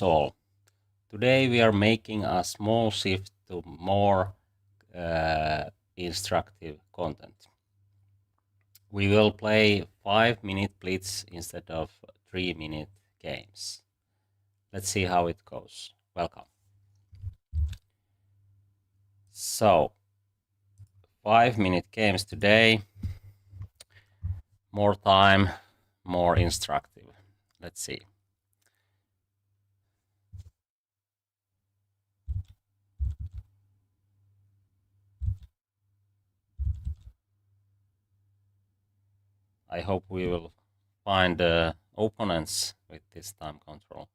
all. Today we are making a small shift to more instructive content. We will play 5-minute blitz instead of 3-minute games. Let's see how it goes. Welcome. So, 5-minute games today. More time, more instructive. Let's see. I hope we will find opponents with this time control.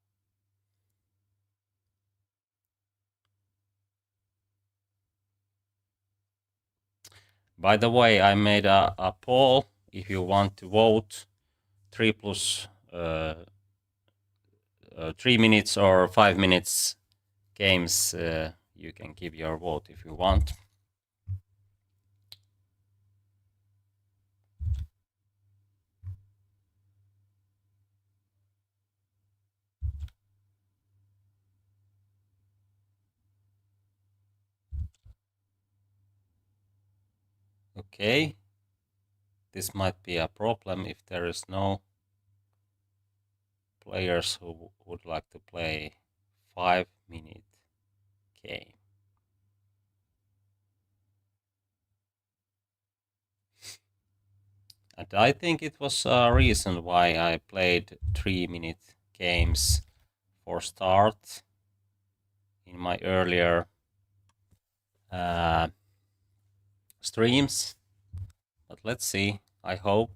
By the way, I made a poll. If you want to vote 3 plus 3 minutes or 5 minutes games, you can give your vote if you want. Okay, this might be a problem if there is no players who would like to play 5-minute game. And I think it was a reason why I played 3-minute games for start in my earlier streams. But let's see. I hope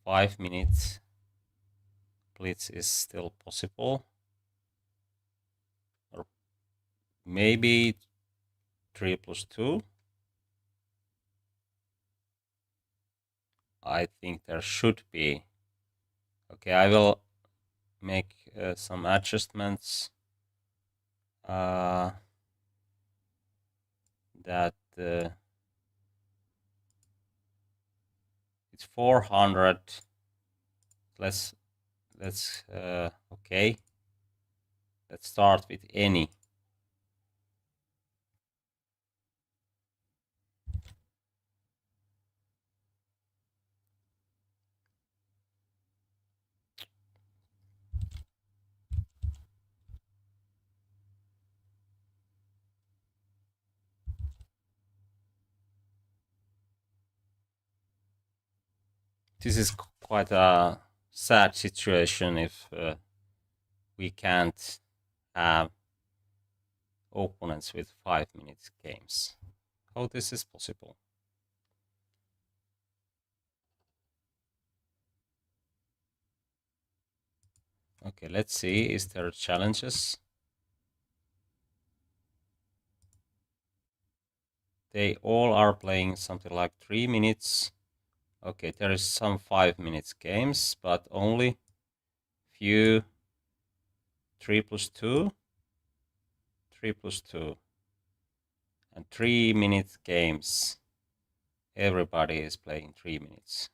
5 minutes blitz is still possible. Or maybe 3 plus 2. I think there should be. Okay, I will make some adjustments. That it's 400. Let's okay. Let's start with any. This is quite a sad situation if we can't have opponents with 5-minute games. How this is possible? Okay, let's see. Is there challenges? They all are playing something like 3 minutes. Okay, there is some 5 minutes games, but only few 3 plus 2, 3 plus 2, and 3-minute games. Everybody is playing 3 minutes.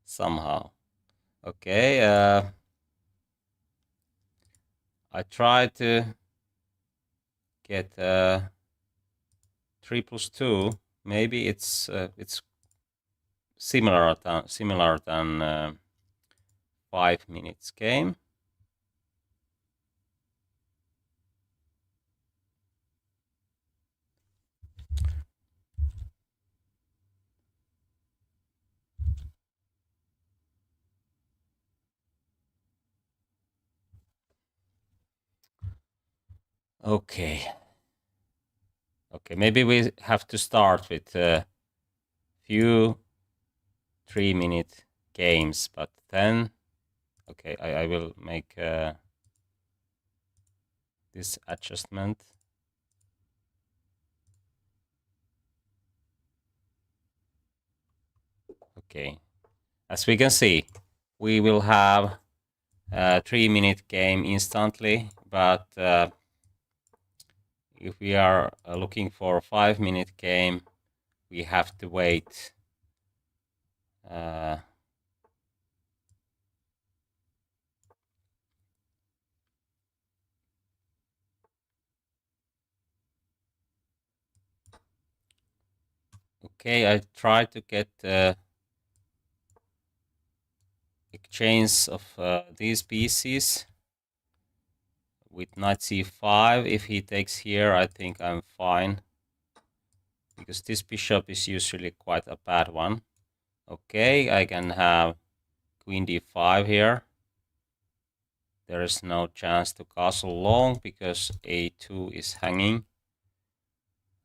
Somehow. Okay, I try to get 3 plus 2. Maybe it's similar than 5 minutes game. Okay. Okay, maybe we have to start with a few 3-minute games, but then, okay, I will make this adjustment. Okay, as we can see, we will have a 3-minute game instantly, but if we are looking for a 5-minute game, we have to wait Okay, I try to get exchange of these pieces with knight c5. If he takes here, I think I'm fine, because this bishop is usually quite a bad one. Okay, I can have queen d5 here. There is no chance to castle long because a2 is hanging.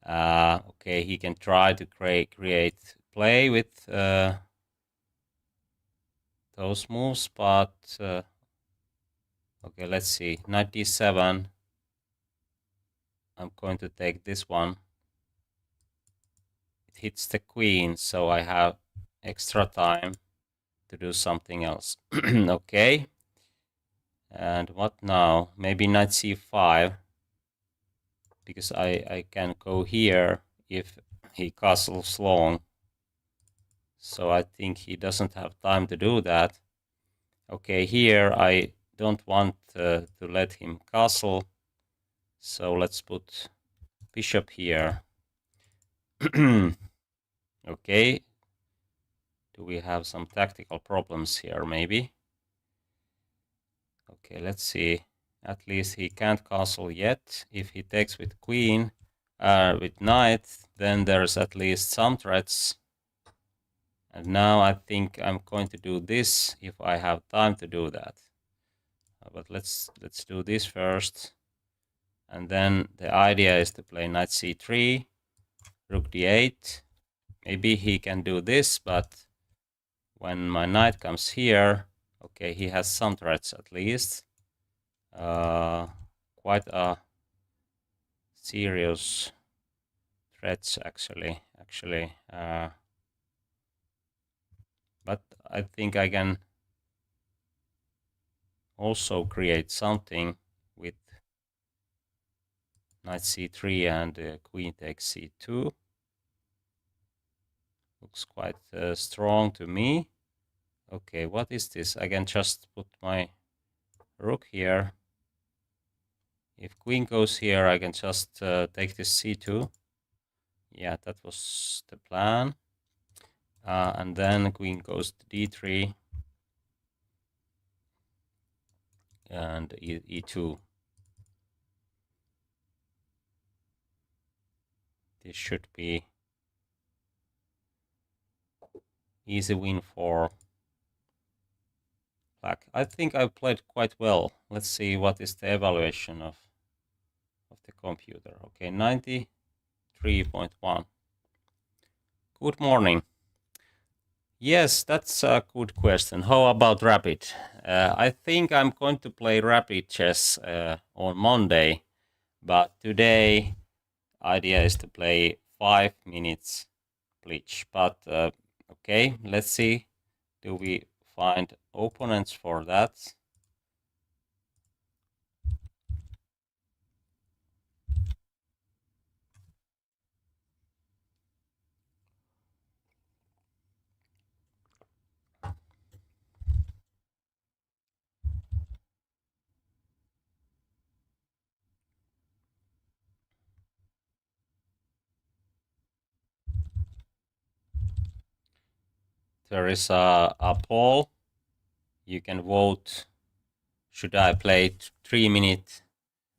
Okay, he can try to create play with those moves, but okay, let's see. Knight d7. I'm going to take this one. It hits the queen, so I have extra time to do something else. Okay. And what now? Maybe knight c5, because I can go here if he castles long. So I think he doesn't have time to do that. Okay, here I don't want to let him castle. So let's put bishop here. Okay. Do we have some tactical problems here, maybe? Okay, let's see. At least he can't castle yet. If he takes with queen, with knight, then there's at least some threats. And now I think I'm going to do this if I have time to do that. But let's do this first. And then the idea is to play knight c3, rook d8. Maybe he can do this, but when my knight comes here, okay, he has some threats at least. Quite a serious threats actually. But I think I can also create something with knight c3 and queen takes c2. Looks quite strong to me. Okay, what is this? I can just put my rook here. If queen goes here, I can just take this c2. Yeah, that was the plan. And then queen goes to d3 and e2. This should be easy win for black. I think I played quite well. Let's see what is the evaluation of the computer. Okay, 93.1. Good morning. Yes, that's a good question. How about rapid? I think I'm going to play rapid chess on Monday, but today idea is to play 5 minutes blitz. But okay, let's see. Do we find opponents for that? There is a poll. You can vote. Should I play 3-minute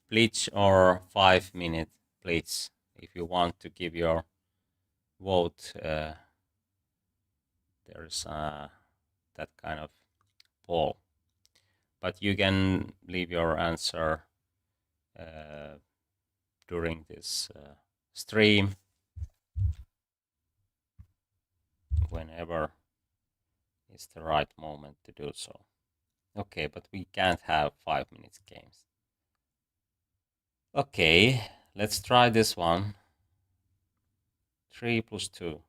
blitz or 5-minute blitz? If you want to give your vote, there's that kind of poll. But you can leave your answer during this stream whenever is the right moment to do so. Okay, but we can't have 5 minutes games. Okay, let's try this one. 3 + 2.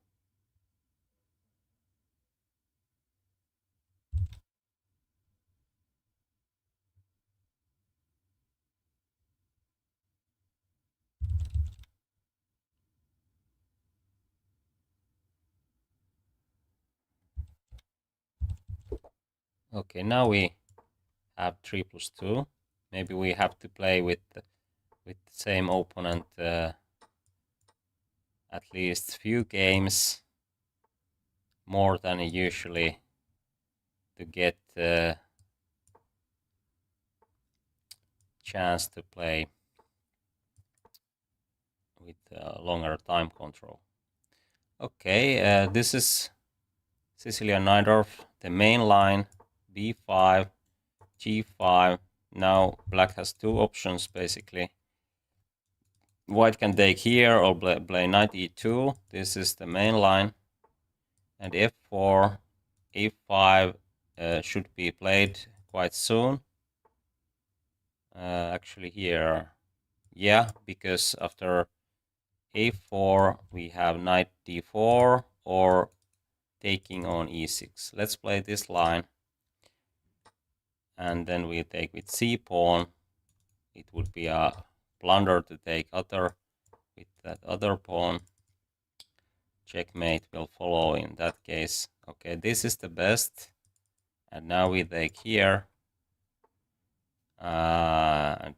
Okay, now we have 3 + 2. Maybe we have to play with the same opponent at least few games. more than usually to get the chance to play with longer time control. Okay, this is Sicilian Najdorf, the main line, b5, g5. Now black has two options basically. White can take here or play knight e2. This is the main line. And f4, e5 should be played quite soon. Actually here, yeah, because after a4 we have knight d4 or taking on e6. Let's play this line. And then we take with c pawn. It would be a blunder to take other with that other pawn. Checkmate will follow in that case. Okay, this is the best. And now we take here. And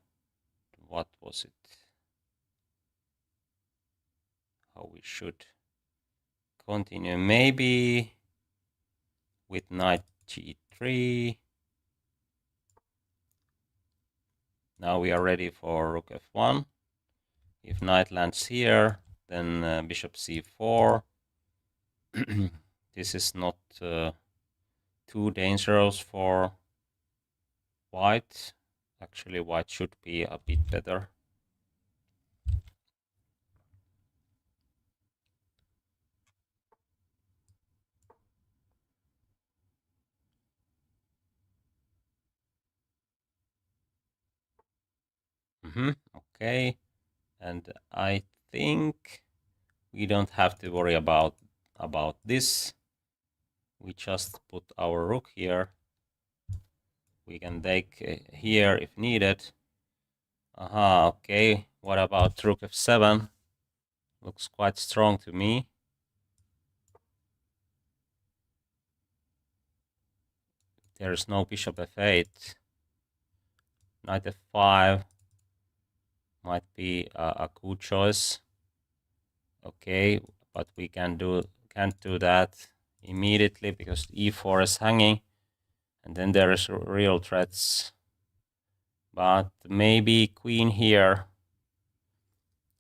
what was it? How we should continue? Maybe with knight g3. Now we are ready for rook f1. If knight lands here, then bishop c4. This is not too dangerous for white. Actually, white should be a bit better. Okay, and I think we don't have to worry about this. We just put our rook here. We can take here if needed. Aha, okay. What about rook f7? Looks quite strong to me. There is no bishop f8. Knight f5 might be a good choice. Okay, but we can't do that immediately because e4 is hanging, and then there is real threats. But maybe queen here,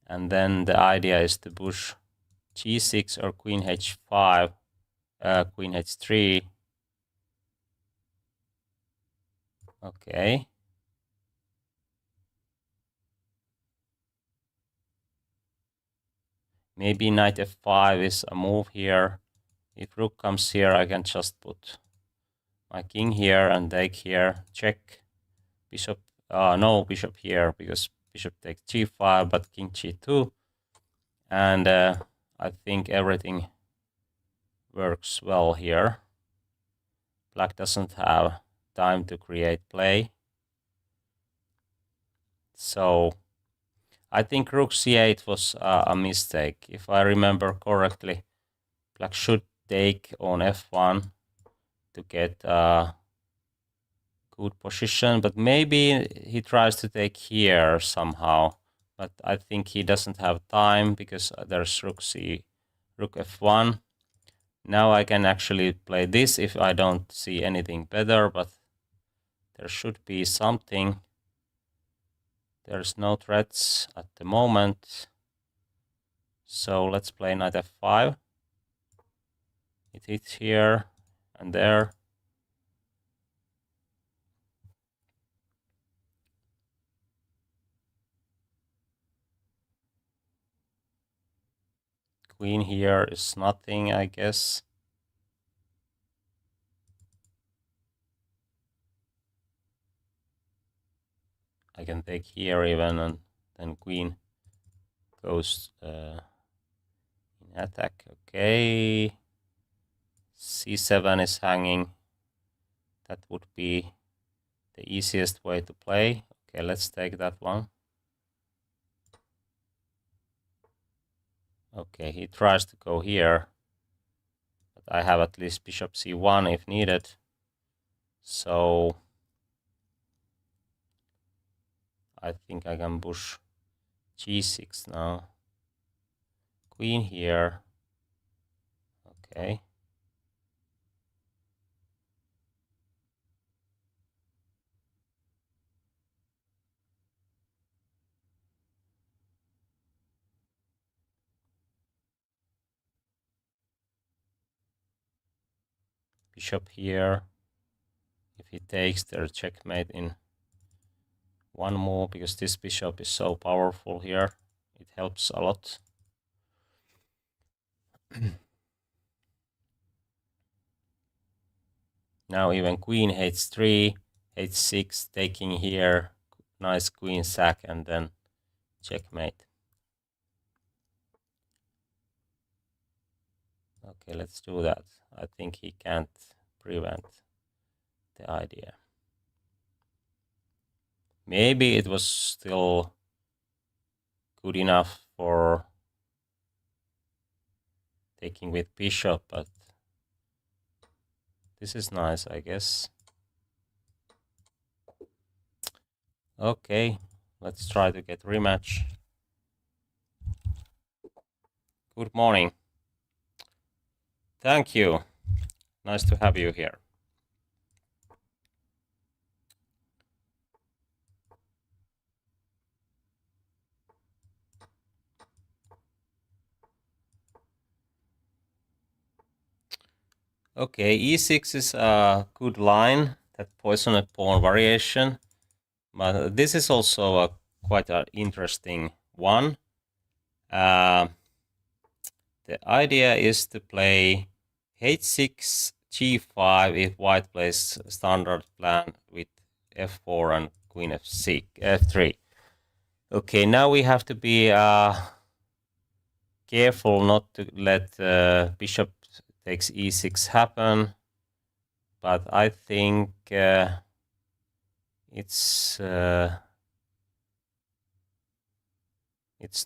and then the idea is to push g6 or queen h5, queen h3. Okay. Maybe knight f5 is a move here. If rook comes here, I can just put my king here and take here. Check. Bishop. No bishop here because bishop takes g5, but king g2. And I think everything works well here. Black doesn't have time to create play. So I think rook c8 was a mistake. If I remember correctly, black should take on f1 to get a good position, but maybe he tries to take here somehow. But I think he doesn't have time because there's rook f1. Now I can actually play this if I don't see anything better, but there should be something. There's no threats at the moment. So let's play knight f5. It hits here and there. Queen here is nothing, I guess. I can take here even, and then queen goes in attack. Okay. c7 is hanging. That would be the easiest way to play. Okay, let's take that one. Okay, he tries to go here. But I have at least bishop c1 if needed. So I think I can push g6 now. Queen here. Okay. bishop here. If he takes, there's checkmate in one move, because this bishop is so powerful here. It helps a lot. Now even queen h3, h6, taking here, nice queen sack, and then checkmate. Okay, let's do that. I think he can't prevent the idea. Maybe it was still good enough for taking with bishop, but this is nice, I guess. Okay, let's try to get rematch. Good morning. Thank you. Nice to have you here. Okay, e6 is a good line, that poisoned pawn variation, but this is also a quite an interesting one. The idea is to play h6, g5 if white plays standard plan with f4 and queen f6, f3. Okay, now we have to be careful not to let bishop takes e6 happen, but I think it's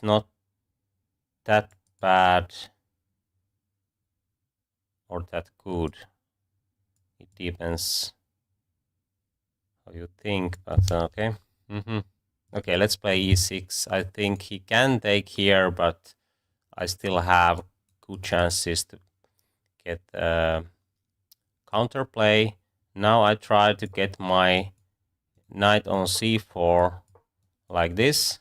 not that bad or that good. It depends how you think, but okay. Okay, let's play e6. I think he can take here, but I still have good chances to get counterplay. Now I try to get my knight on c4 like this.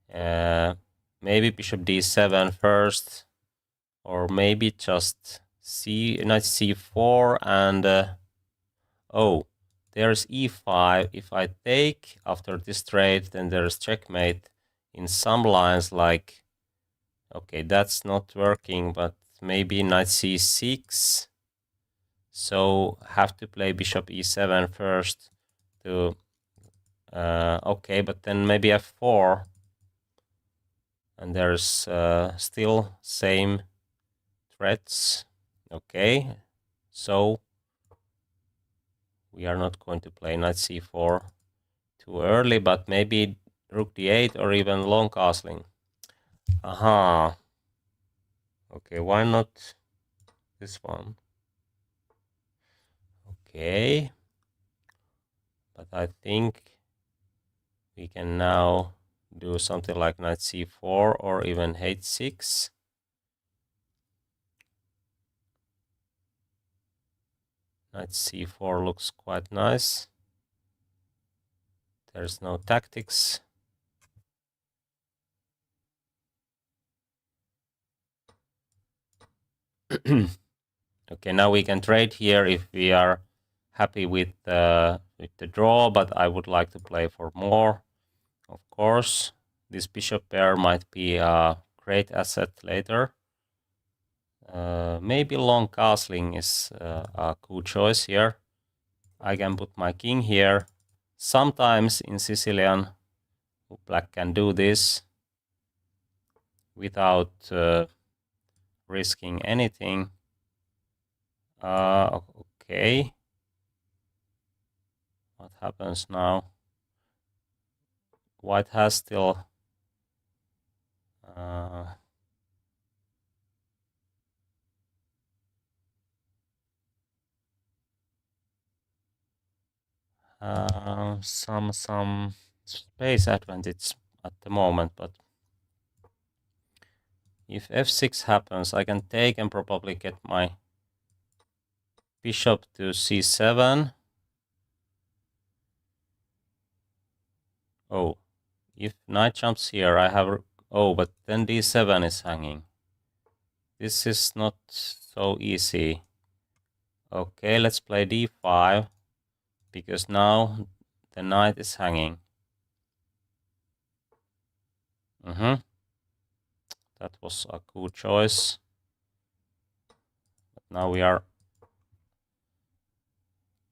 Maybe bishop d7 first, or maybe just knight c4 and oh, there's e5. If I take after this trade, then there's checkmate in some lines, like, okay, that's not working, but maybe knight c6. So have to play bishop e7 first to okay, but then maybe f4, and there's still same threats. Okay, so we are not going to play knight c4 too early, but maybe rook d8 or even long castling. Aha. Okay, why not this one? Okay, but I think we can now do something like knight c4 or even h6. Knight c4 looks quite nice. There's no tactics. Okay, now we can trade here if we are happy with the draw, but I would like to play for more. Of course, this bishop pair might be a great asset later. Maybe long castling is a good choice here. I can put my king here. Sometimes in Sicilian, black can do this without risking anything. Okay. What happens now? White has still some space advantage at the moment, but if f6 happens, I can take and probably get my bishop to c7. Oh, if knight jumps here, I have... Oh, but then d7 is hanging. This is not so easy. Okay, let's play d5, because now the knight is hanging. That was a good choice. But now we are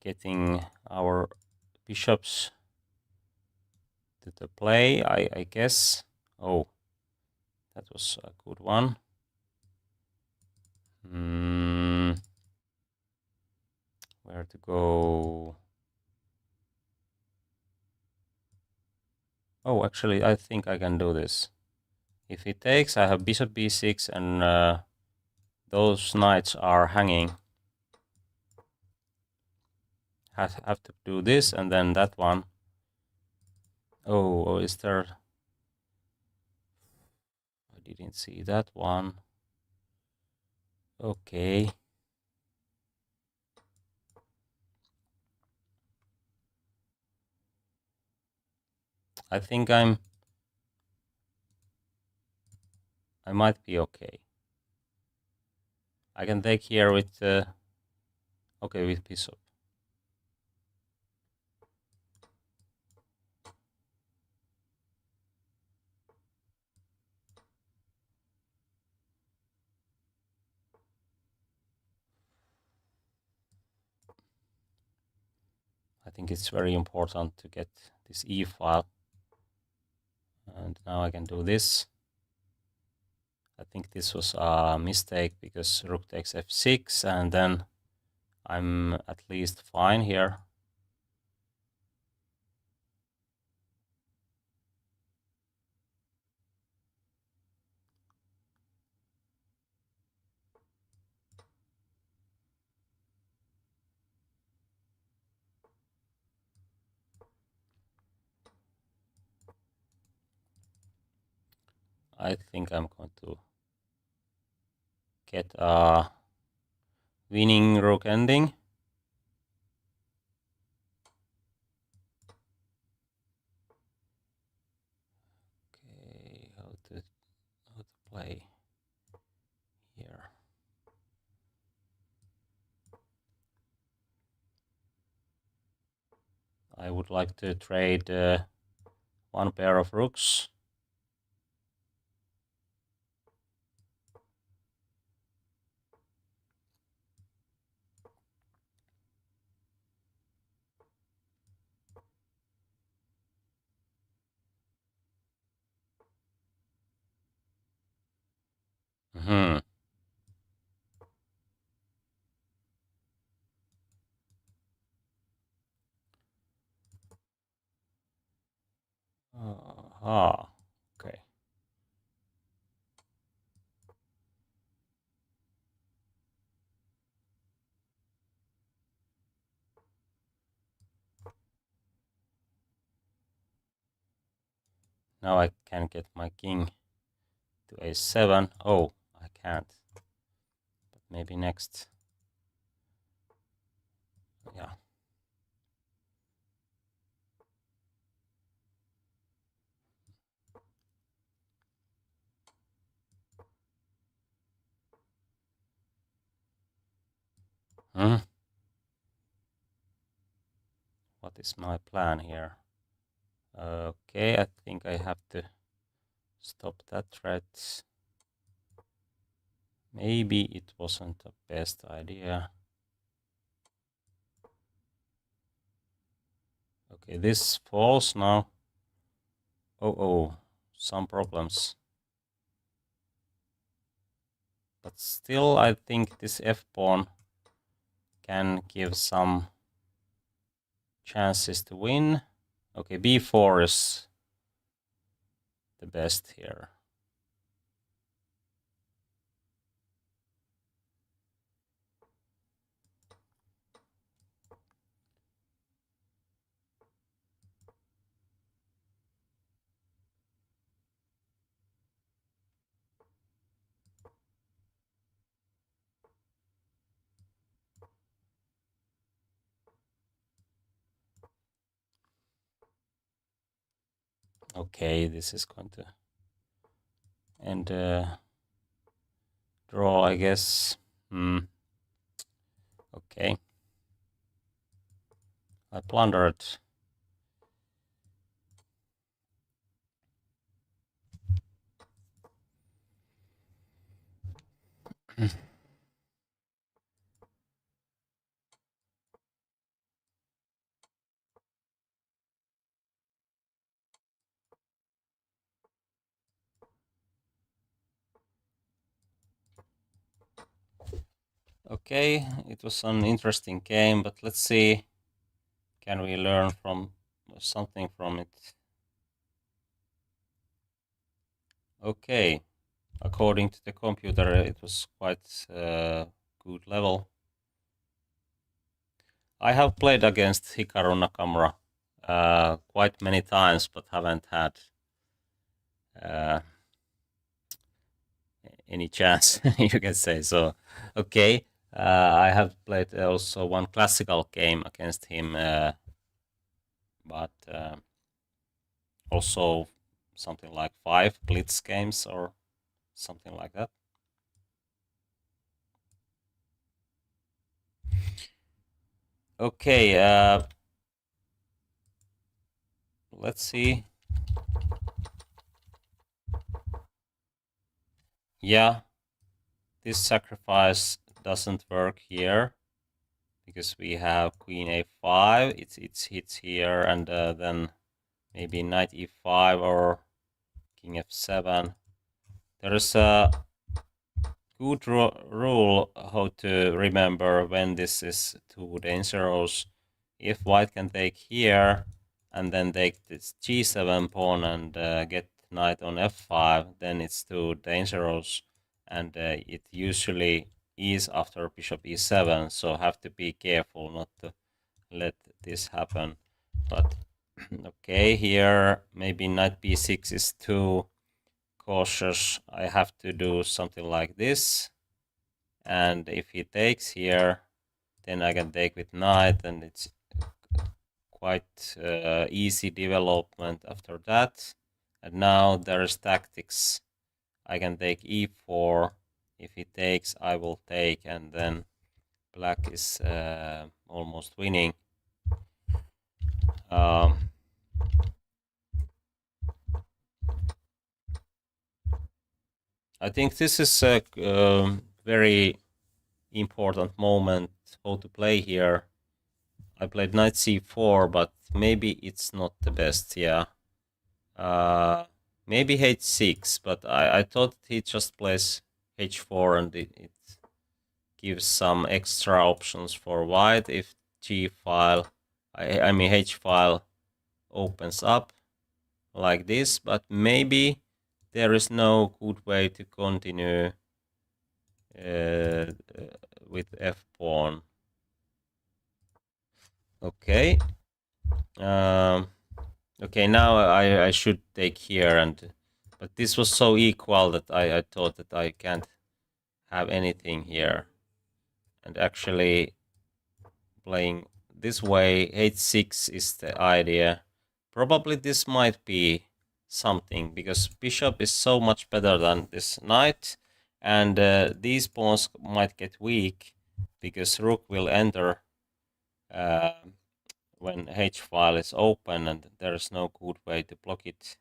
getting our bishops to the play, I guess. Oh, that was a good one. Where to go? Oh, actually, I think I can do this. If he takes, I have bishop b6, and those knights are hanging. Have to do this, and then that one. Oh, is there... I didn't see that one. Okay. I think I might be okay. I can take here with okay, with bishop. I think it's very important to get this e file. And now I can do this. I think this was a mistake because rook takes f6, and then I'm at least fine here. I think I'm going to get a winning rook ending. Okay, how to play here. I would like to trade one pair of rooks. Okay. Now I can get my king to a7. Oh, I can't. But maybe next. Yeah. What is my plan here? Okay, I think I have to stop that threat. Maybe it wasn't the best idea. Okay, this falls now. Oh, some problems. But still, I think this f-pawn can give some chances to win. Okay, b4 is the best here. Okay, this is going to end draw, I guess. Okay. I plundered. Okay, it was an interesting game, but let's see, can we learn from something from it? Okay, according to the computer, it was quite good level. I have played against Hikaru Nakamura quite many times, but haven't had any chance, you can say. So, okay, I have played also one classical game against him, but also something like 5 blitz games or something like that. Okay, let's see. Yeah, this sacrifice doesn't work here because we have queen a5. It hits here, and then maybe knight e5 or king f7. There is a good rule how to remember when this is too dangerous. If white can take here and then take this g7 pawn and get knight on f5, then it's too dangerous, and it usually is after bishop e7, so have to be careful not to let this happen. But okay, here maybe knight b6 is too cautious. I have to do something like this, and if he takes here, then I can take with knight, and it's quite easy development after that. And now there's tactics. I can take e4. If he takes, I will take, and then black is almost winning. I think this is a very important moment how to play here. I played knight c4, but maybe it's not the best. Yeah, maybe h6, but I thought he just plays h4, and it gives some extra options for white if g file, I mean h file opens up like this. But maybe there is no good way to continue with f pawn. Okay. Okay, now I should take here, but this was so equal that I thought that I can't have anything here. And actually playing this way, h6 is the idea. Probably this might be something, because bishop is so much better than this knight, and these pawns might get weak because rook will enter when h file is open, and there is no good way to block it.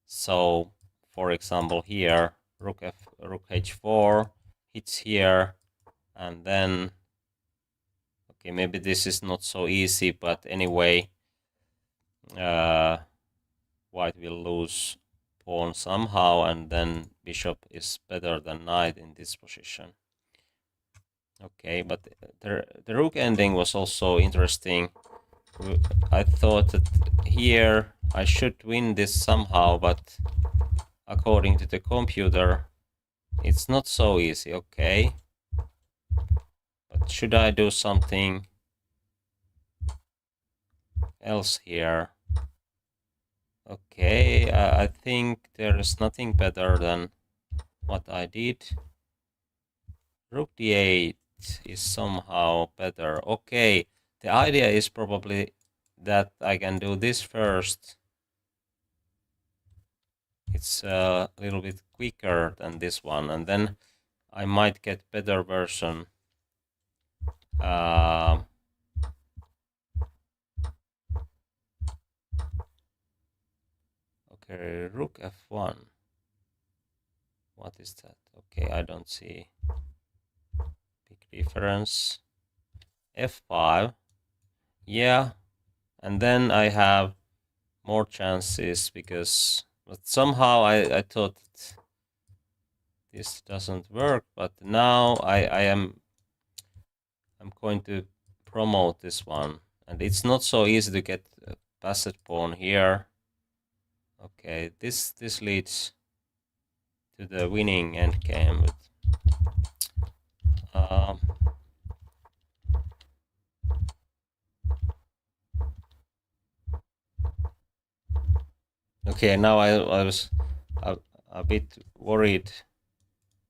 So, for example, here rook h4 hits here, and then okay, maybe this is not so easy, but anyway, white will lose pawn somehow, and then bishop is better than knight in this position. Okay, but the rook ending was also interesting. I thought that here I should win this somehow, but according to the computer, it's not so easy. Okay, but should I do something else here? Okay, I think there is nothing better than what I did. Rook d8 is somehow better. Okay, the idea is probably that I can do this first. It's a little bit quicker than this one, and then I might get better version. Okay, rook f1. What is that? Okay, I don't see big difference. f5. Yeah, and then I have more chances because, but somehow I thought that this doesn't work, but now I'm going to promote this one, and it's not so easy to get a passed pawn here. Okay, this leads to the winning endgame. But, okay, now I was a bit worried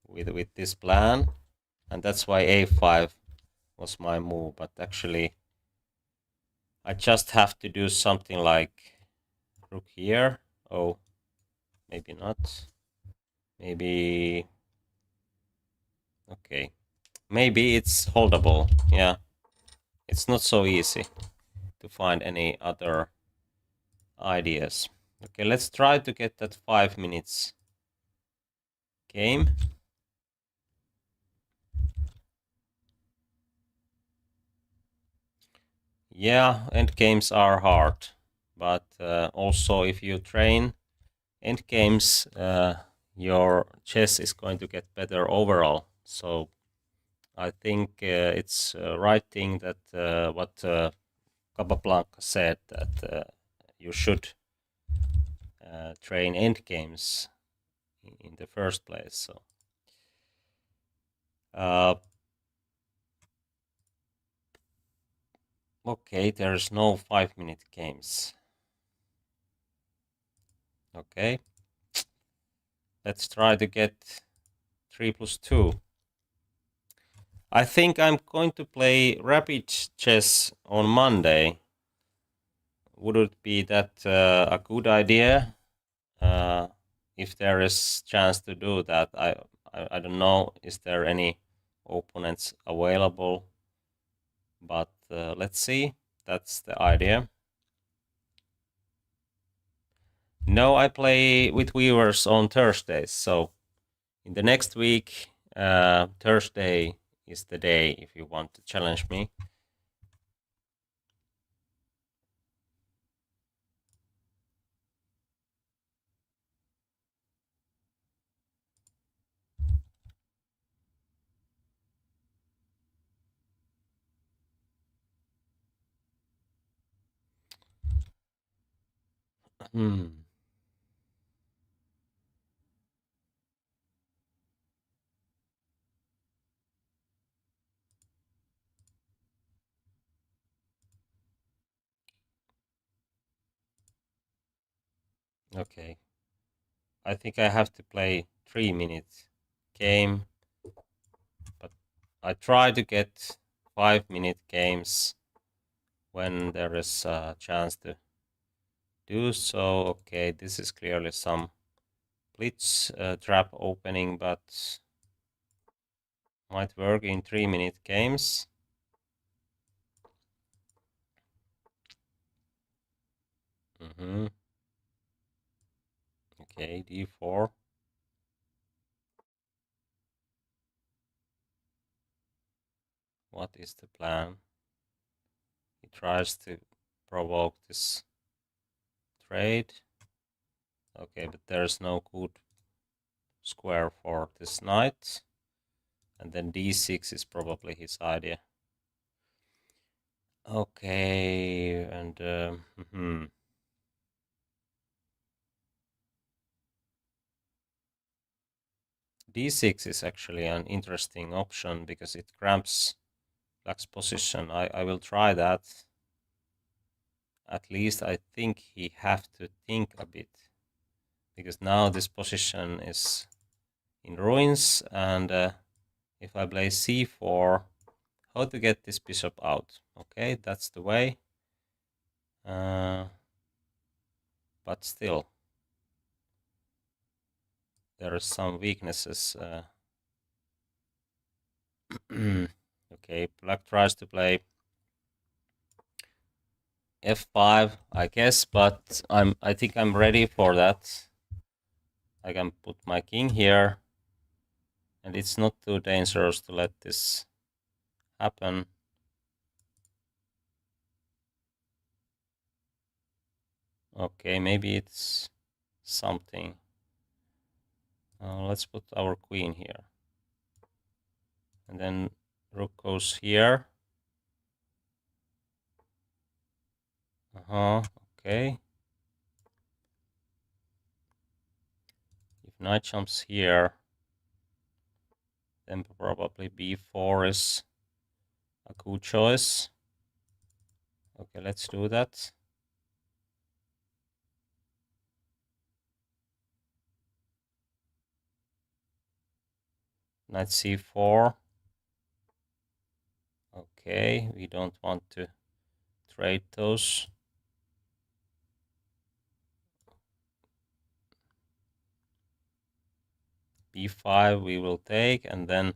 with this plan, and that's why a5 was my move. But actually, I just have to do something like rook here. Oh, maybe not. Maybe. Okay. Maybe it's holdable. Yeah. It's not so easy to find any other ideas. Okay, let's try to get that 5 minutes game. Yeah, end games are hard, but also if you train end games, your chess is going to get better overall. So I think it's right thing that what Capablanca said, that you should train end games in the first place. So okay, there's no 5-minute games. Okay, let's try to get 3+2. I think I'm going to play rapid chess on Monday. Would it be that a good idea? If there is chance to do that, I don't know. Is there any opponents available? But let's see. That's the idea. No, I play with viewers on Thursdays. So in the next week, Thursday is the day if you want to challenge me. Hmm. Okay. I think I have to play 3-minute game, but I try to get 5-minute games when there is a chance to do so. Okay, this is clearly some blitz trap opening, but might work in 3-minute games. Okay, d4. What is the plan? He tries to provoke this trade. Okay, but there's no good square for this knight. And then d6 is probably his idea. Okay, and d6 is actually an interesting option because it cramps black's position. I will try that. At least I think he have to think a bit, because now this position is in ruins, and if I play c4, how to get this bishop out? Okay, that's the way. But still, there are some weaknesses. Okay, Okay, black tries to play f5, I guess, but I think I'm ready for that. I can put my king here, and it's not too dangerous to let this happen. Okay, maybe it's something. Let's put our queen here. And then rook goes here. Okay. If knight jumps here, then probably b4 is a good choice. Okay, let's do that. Knight c4. Okay, we don't want to trade those. b5 we will take, and then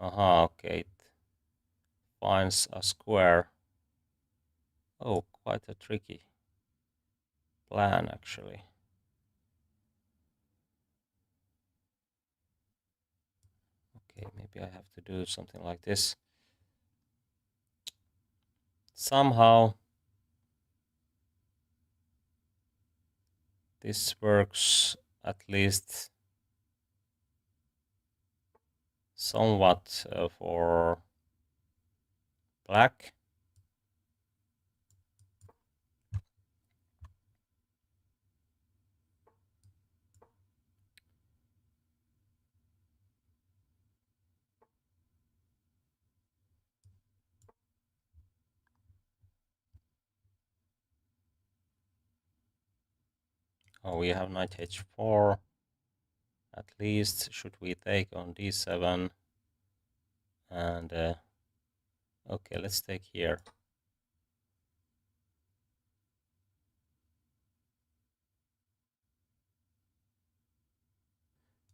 okay, it finds a square. Oh, quite a tricky plan actually. Okay, maybe I have to do something like this. Somehow this works at least somewhat for black. Oh, we have knight h4. At least should we take on d7? And okay, let's take here.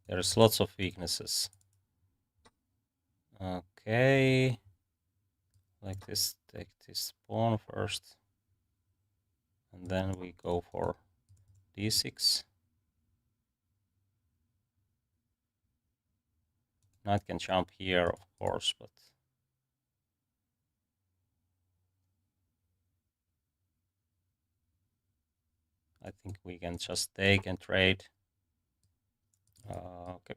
There's lots of weaknesses. Okay, like this, take this pawn first, and then we go for d6. Knight can jump here, of course, but I think we can just take and trade. Okay.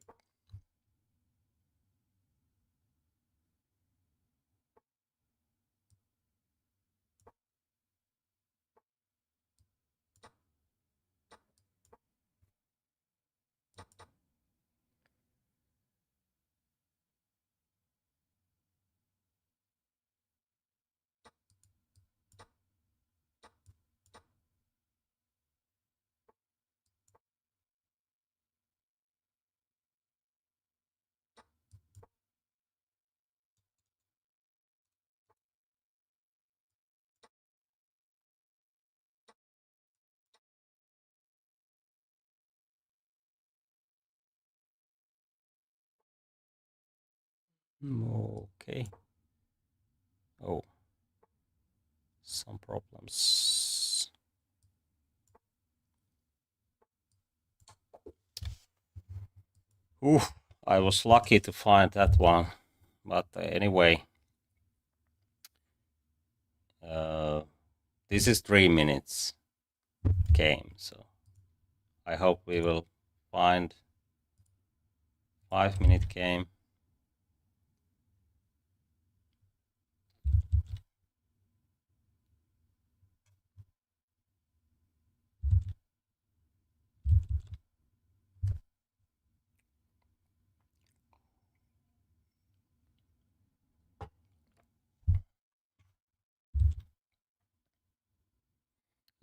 Okay. Oh, some problems. Ooh, I was lucky to find that one. But anyway, this is 3 minutes game, so I hope we will find 5-minute game.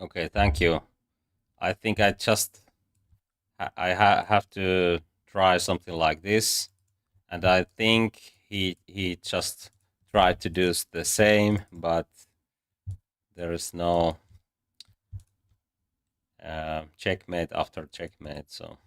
Okay, thank you. I think I just have to try something like this, and I think he just tried to do the same, but there is no checkmate after checkmate. So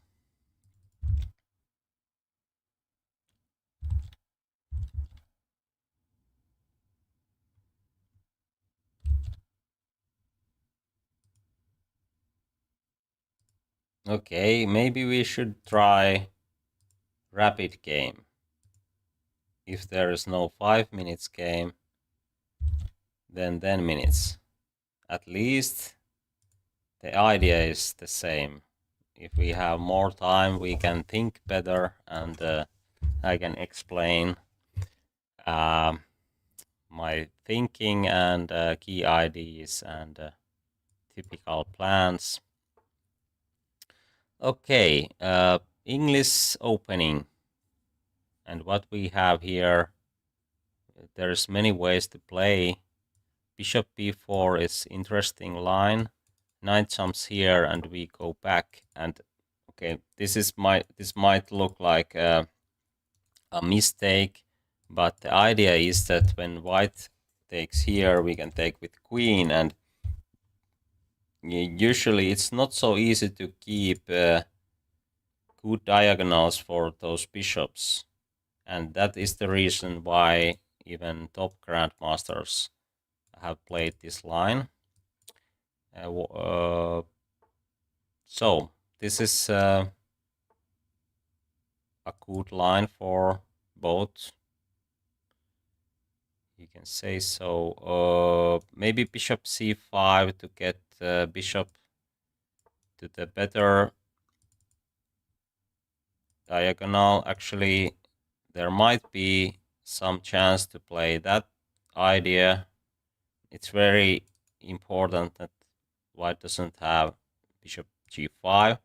Okay, maybe we should try rapid game. If there is no 5 minutes game, then 10 minutes. At least the idea is the same. If we have more time, we can think better, and I can explain my thinking and key ideas and typical plans. Okay, English opening. And what we have here, there's many ways to play. Bishop b4 is interesting line. Knight jumps here and we go back. And okay, this might look like a mistake, but the idea is that when white takes here, we can take with queen, and usually it's not so easy to keep good diagonals for those bishops, and that is the reason why even top grandmasters have played this line. So this is a good line for both, you can say so. Maybe bishop c5 to get bishop to the better diagonal. Actually, there might be some chance to play that idea. It's very important that white doesn't have bishop g5.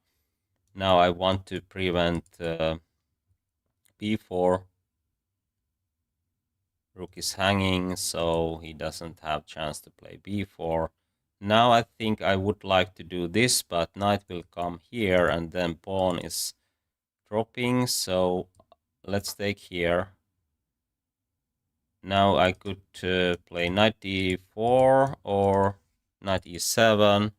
Now I want to prevent b4. Rook is hanging, so he doesn't have chance to play b4. Now I think I would like to do this, but knight will come here, and then pawn is dropping, so let's take here. Now I could play knight d4 or knight e7.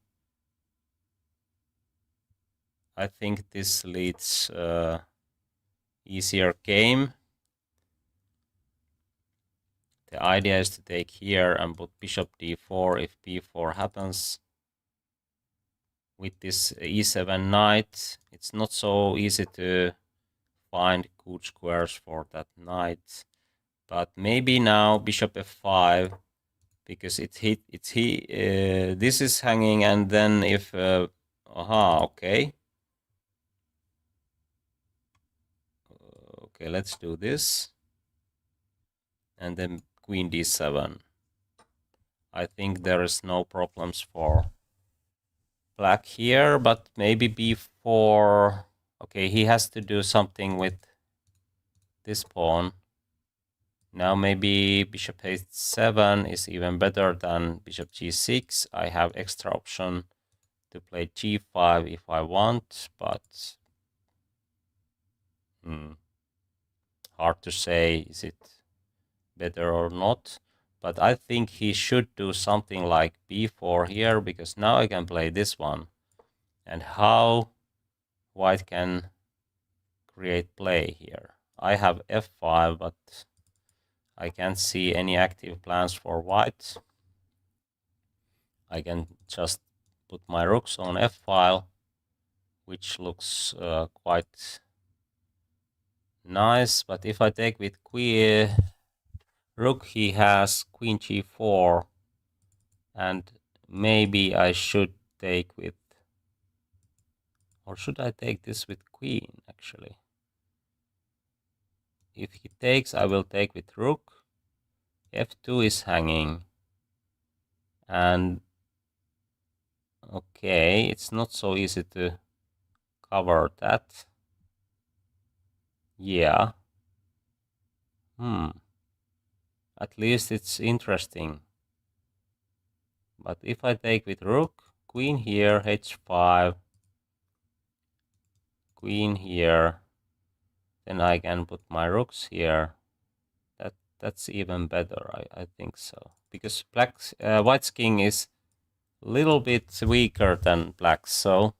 I think this leads easier game. The idea is to take here and put bishop d4 if b4 happens. With this e7 knight, it's not so easy to find good squares for that knight. But maybe now bishop f5, because this is hanging, and then if okay. Okay, let's do this. And then queen d7. I think there is no problems for black here, but maybe b4. Okay, he has to do something with this pawn. Now maybe bishop h7 is even better than bishop g6. I have extra option to play g5 if I want, but hard to say is it better or not. But I think he should do something like b4 here, because now I can play this one. And how white can create play here? I have f5, but I can't see any active plans for white. I can just put my rooks on f-file, which looks quite nice. But if I take with queen rook, he has queen g4, and maybe I should take with, or should I take this with queen actually? If he takes, I will take with rook. f2 is hanging, and okay, it's not so easy to cover that. Yeah. At least it's interesting. But if I take with rook, queen here, h5, queen here, then I can put my rooks here. That's even better, I think so. Because white's king is a little bit weaker than black's, so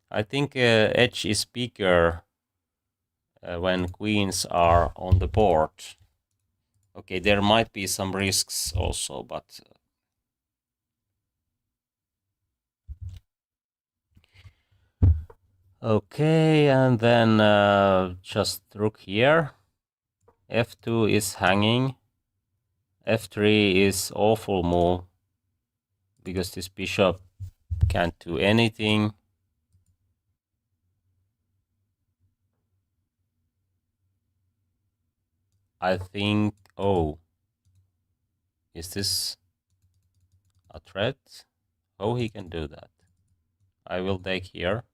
I think edge is bigger when queens are on the board. Okay, there might be some risks also, but Okay, and then just rook here. F2 is hanging. F3 is awful move because this bishop can't do anything. I think, oh, is this a threat? Oh, he can do that. I will take here.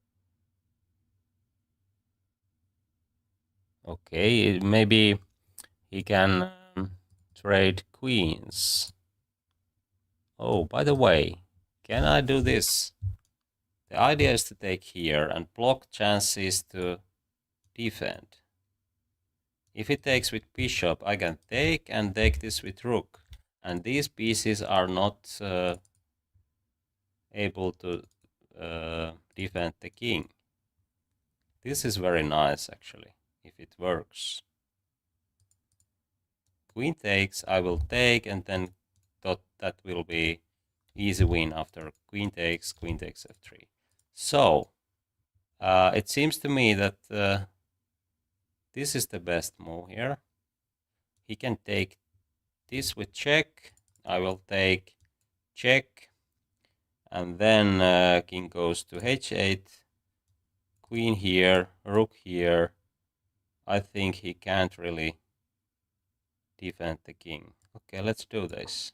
Okay, maybe he can trade queens. Oh, by the way, can I do this? The idea is to take here and block chances to defend. If he takes with bishop, I can take and take this with rook. And these pieces are not able to defend the king. This is very nice, actually, if it works. Queen takes, I will take, and then that will be easy win after queen takes f3. So, it seems to me that this is the best move here. He can take this with check. I will take check. And then king goes to h8. Queen here, rook here. I think he can't really defend the king. Okay, let's do this.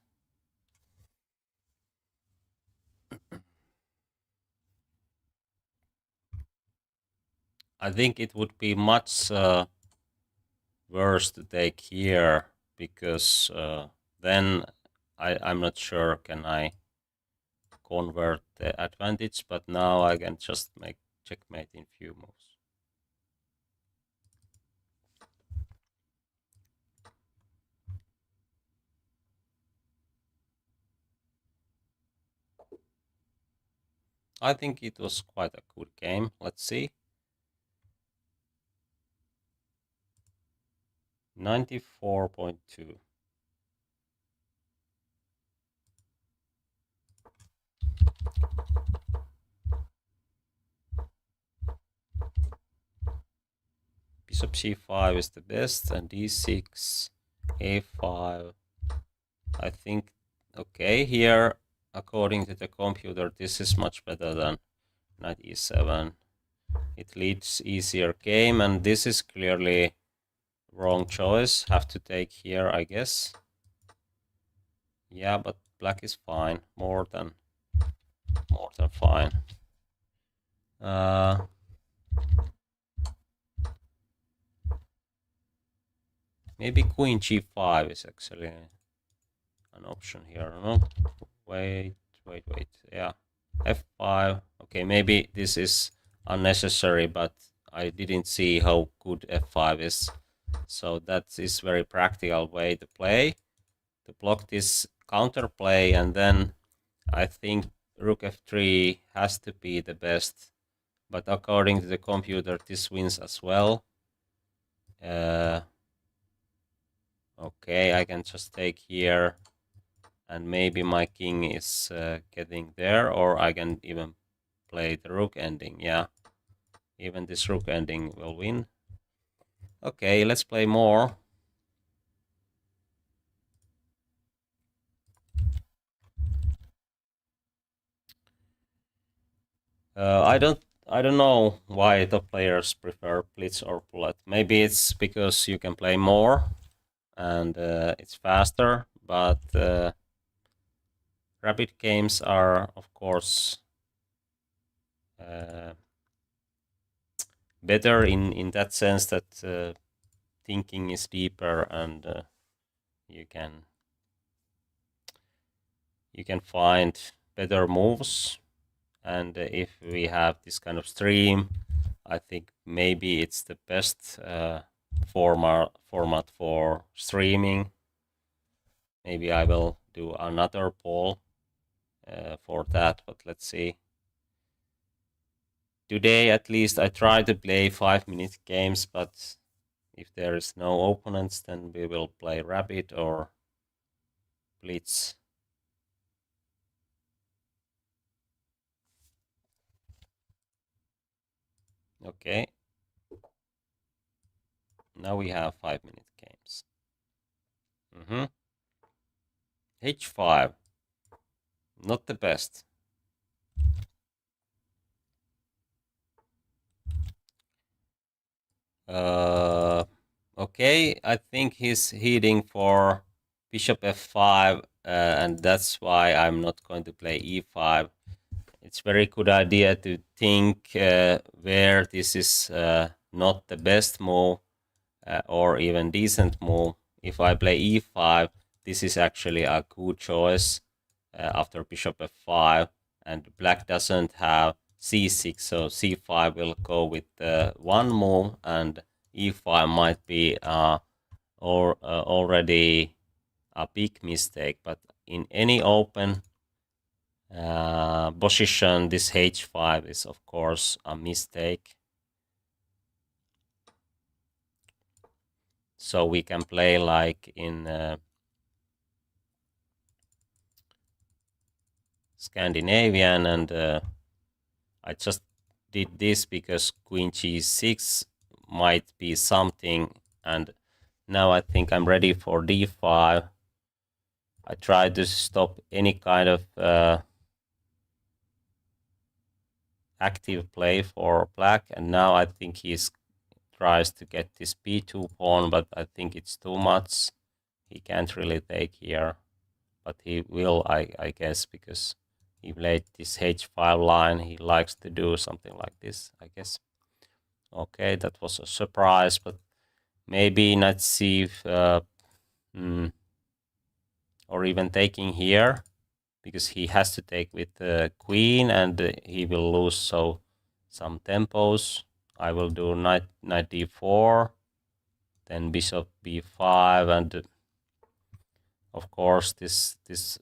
I think it would be much worse to take here because then I'm not sure can I convert the advantage, but now I can just make checkmate in few moves. I think it was quite a good game. Let's see. 94.2. Bishop c5 is the best, and d6, a5. I think, okay, here, according to the computer, this is much better than knight e7. It leads easier game, and this is clearly wrong choice. Have to take here, I guess. Yeah, but black is fine, more than fine. Maybe queen g5 is actually an option here. No, wait. Yeah, f5. Okay, maybe this is unnecessary, but I didn't see how good f5 is. So that is very practical way to play, to block this counterplay, and then I think rook f3 has to be the best. But according to the computer, this wins as well. Okay, I can just take here, and maybe my king is getting there, or I can even play the rook ending. Yeah, even this rook ending will win. Okay, let's play more. I don't know why the players prefer blitz or bullet. Maybe it's because you can play more and it's faster, but rapid games are, of course, better in that sense that thinking is deeper, and you can find better moves. And if we have this kind of stream, I think maybe it's the best format for streaming. Maybe I will do another poll for that, but let's see. Today, at least, I try to play 5-minute games, but if there is no opponents, then we will play rapid or blitz. Okay. Now we have 5-minute games. H5. Not the best. Okay, I think he's heading for bishop f5, and that's why I'm not going to play e5. It's very good idea to think where this is not the best move or even decent move. If I play e5, this is actually a good choice after bishop f5, and black doesn't have c6, so c5 will go with one move, and e5 might be already a big mistake. But in any open position, this h5 is of course a mistake. So we can play like in Scandinavian, and I just did this because queen g6 might be something, and now I think I'm ready for d5. I try to stop any kind of active play for black, and now I think he's tries to get this b2 pawn, but I think it's too much. He can't really take here, but he will, I guess, because he played this h5 line. He likes to do something like this, I guess. Okay, that was a surprise, but maybe not see if, or even taking here, because he has to take with the queen, and he will lose so some tempos. I will do knight d4, then bishop b5, and of course this is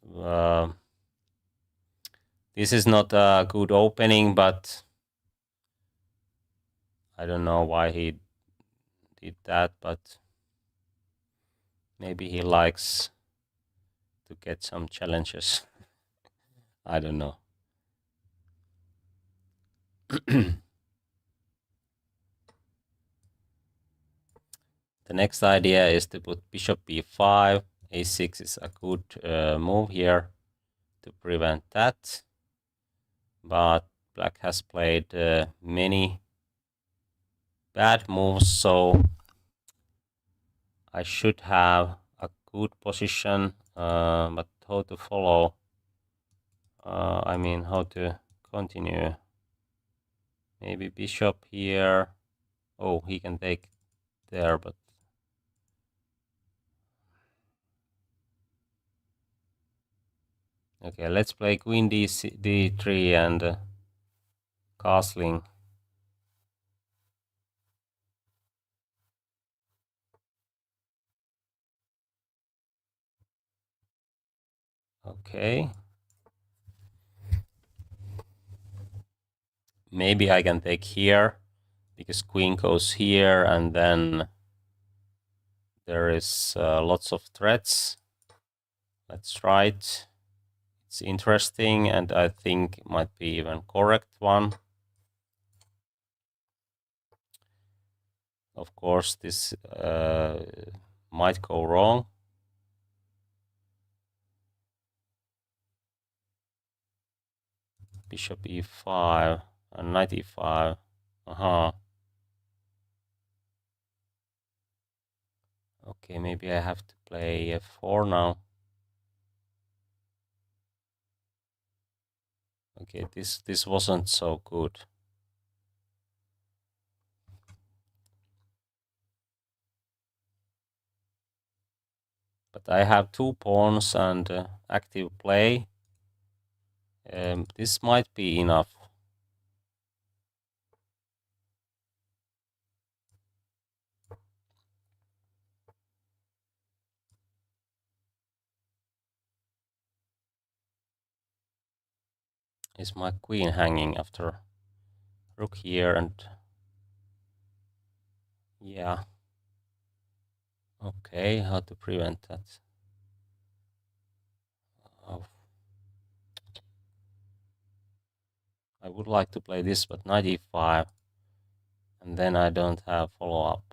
not a good opening, but I don't know why he did that, but maybe he likes to get some challenges. I don't know. The next idea is to put bishop b5. a6 is a good move here to prevent that, but black has played many bad moves, so I should have a good position, but how to follow, I mean how to continue. Maybe bishop here. Oh, he can take there, but okay, let's play queen d3 and castling. Okay. Maybe I can take here, because queen goes here, and then there is lots of threats. Let's try it. It's interesting, and I think it might be even correct one. Of course, this might go wrong. Bishop e5 and knight e5. Okay, maybe I have to play f4 now. Okay, this wasn't so good. But I have 2 pawns and active play. This might be enough. Is my queen hanging after rook here, and yeah. Okay, how to prevent that? Oh. I would like to play this, but knight e5. And then I don't have follow-up.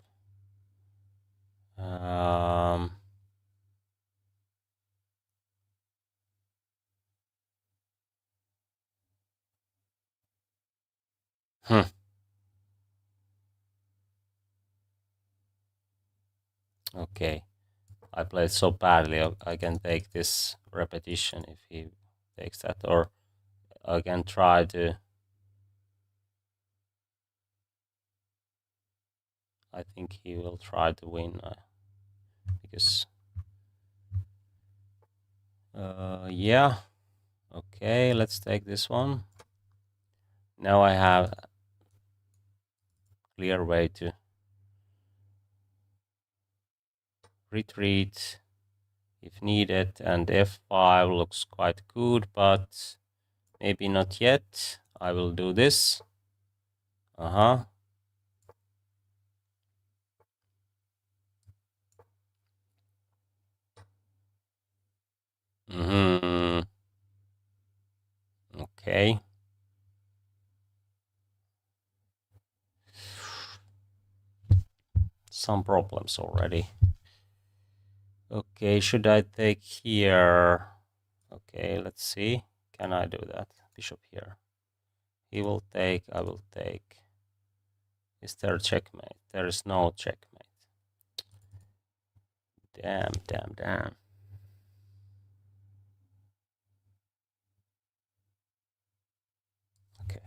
Okay, I played so badly. I can take this repetition if he takes that, or I can try to. I think he will try to win because. Yeah. Okay, let's take this one. Now I have a clear way to retreat if needed, and f5 looks quite good, but maybe not yet. I will do this. Okay. Some problems already. Okay, should I take here? Okay, let's see. Can I do that? Bishop here. He will take, I will take. Is there a checkmate? There is no checkmate. Damn. Okay.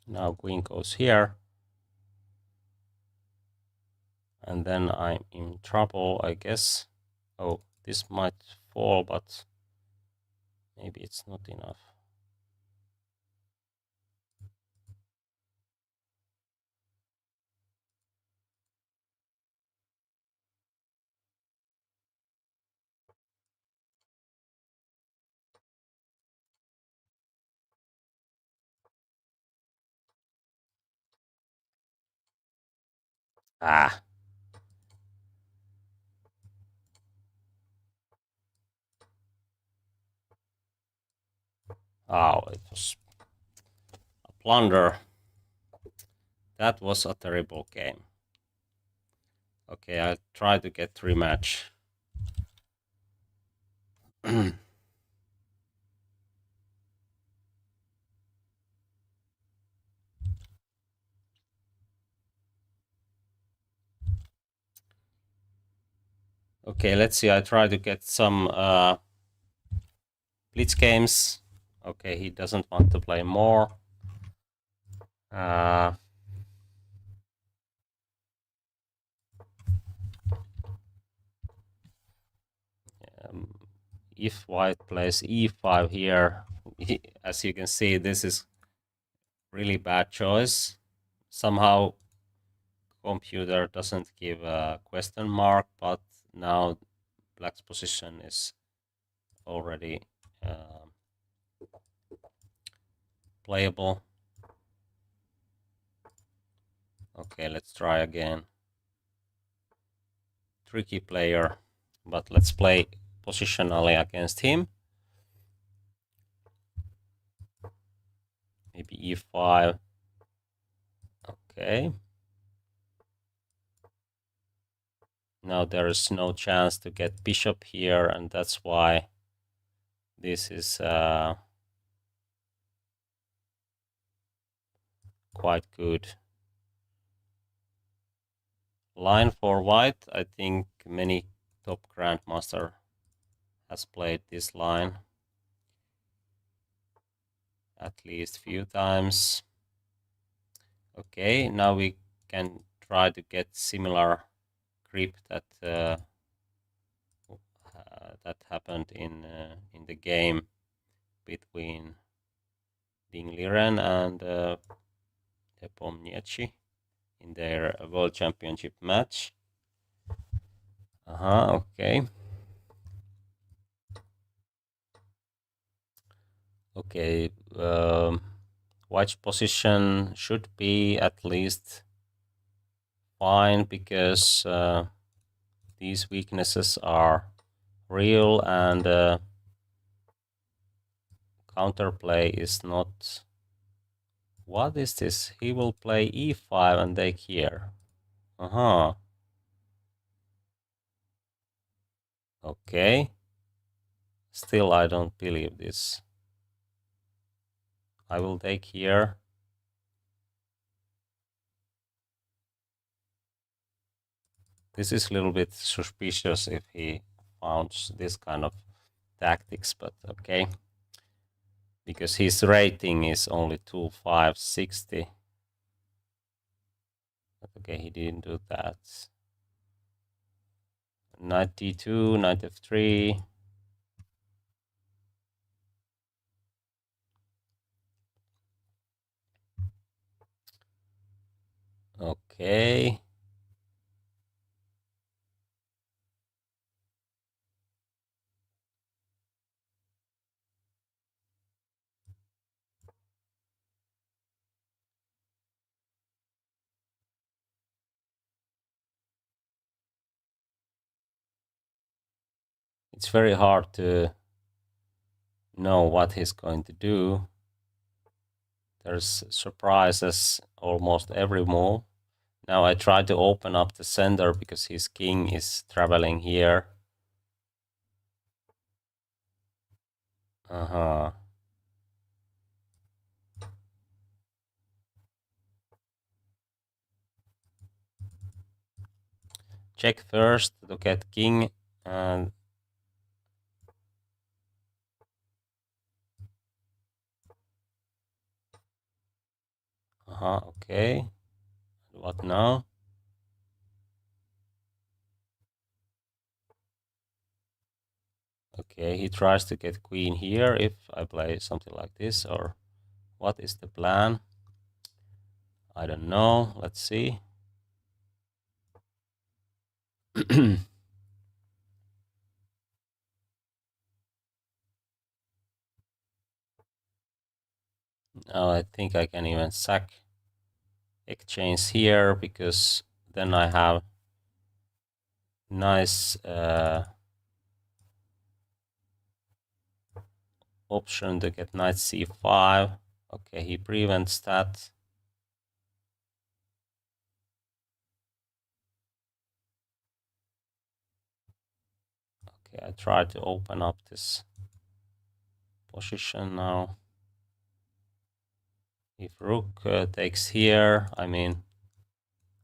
Now queen goes here. And then I'm in trouble, I guess. Oh, this might fall, but maybe it's not enough. Ah. Oh, it was a blunder. That was a terrible game. Okay, I'll try to get rematch. Okay, let's see. I try to get some blitz games. Okay, he doesn't want to play more. If white plays e5 here, as you can see, this is really bad choice. Somehow computer doesn't give a question mark, but now black's position is already playable. Okay, let's try again. Tricky player, but let's play positionally against him. Maybe e5. Okay. Now there is no chance to get bishop here, and that's why this is quite good line for white. I think many top grandmaster has played this line at least few times. Okay, now we can try to get similar grip that that happened in the game between Ding Liren and Nepomniachtchi in their World Championship match. Okay. Okay, white's position should be at least fine because these weaknesses are real, and counterplay is not. What is this? He will play e5 and take here. Okay. Still, I don't believe this. I will take here. This is a little bit suspicious if he founds this kind of tactics, but okay. Because his rating is only 2560. But okay, he didn't do that. Knight d2, knight f3. Okay. It's very hard to know what he's going to do. There's surprises almost every move. Now I try to open up the center because his king is traveling here. Check first to get king, and okay. What now? Okay, he tries to get queen here if I play something like this, or what is the plan? I don't know. Let's see. Now I think I can even sack exchange here, because then I have nice option to get knight c5. Okay, he prevents that. Okay, I try to open up this position now. If rook takes here, I mean,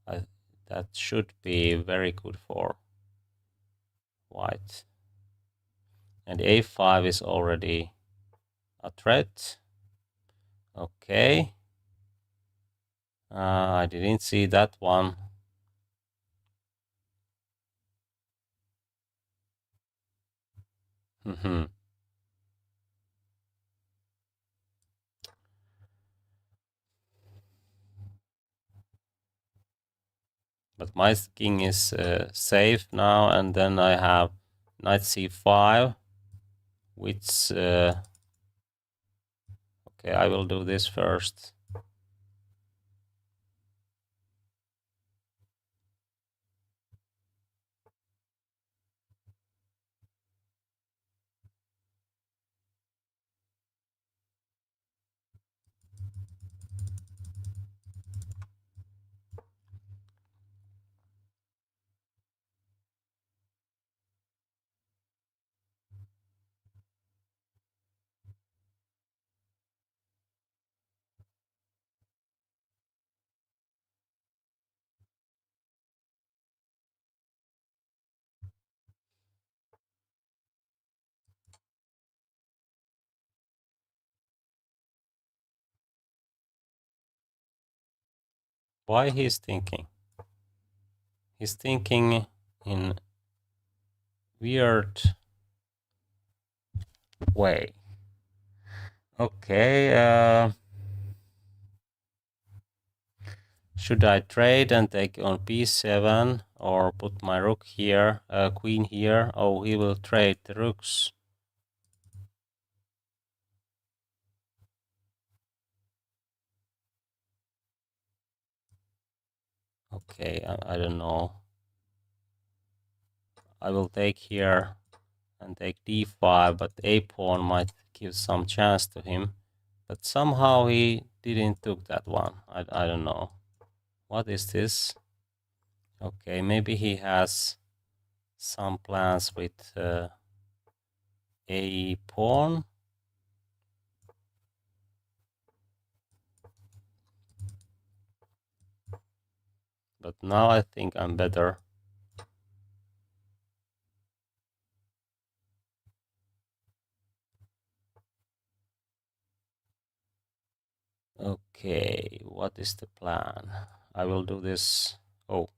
that should be very good for white. And a5 is already a threat. Okay. I didn't see that one. But my king is safe now, and then I have knight c5, which okay, I will do this first. Why he's thinking? He's thinking in weird way. Okay, should I trade and take on b7, or put my rook here, queen here? Oh, he will trade the rooks. Okay, I don't know. I will take here and take d5, but a pawn might give some chance to him. But somehow he didn't took that one. I don't know. What is this? Okay, maybe he has some plans with a pawn. But now I think I'm better. Okay, what is the plan? I will do this. Oh.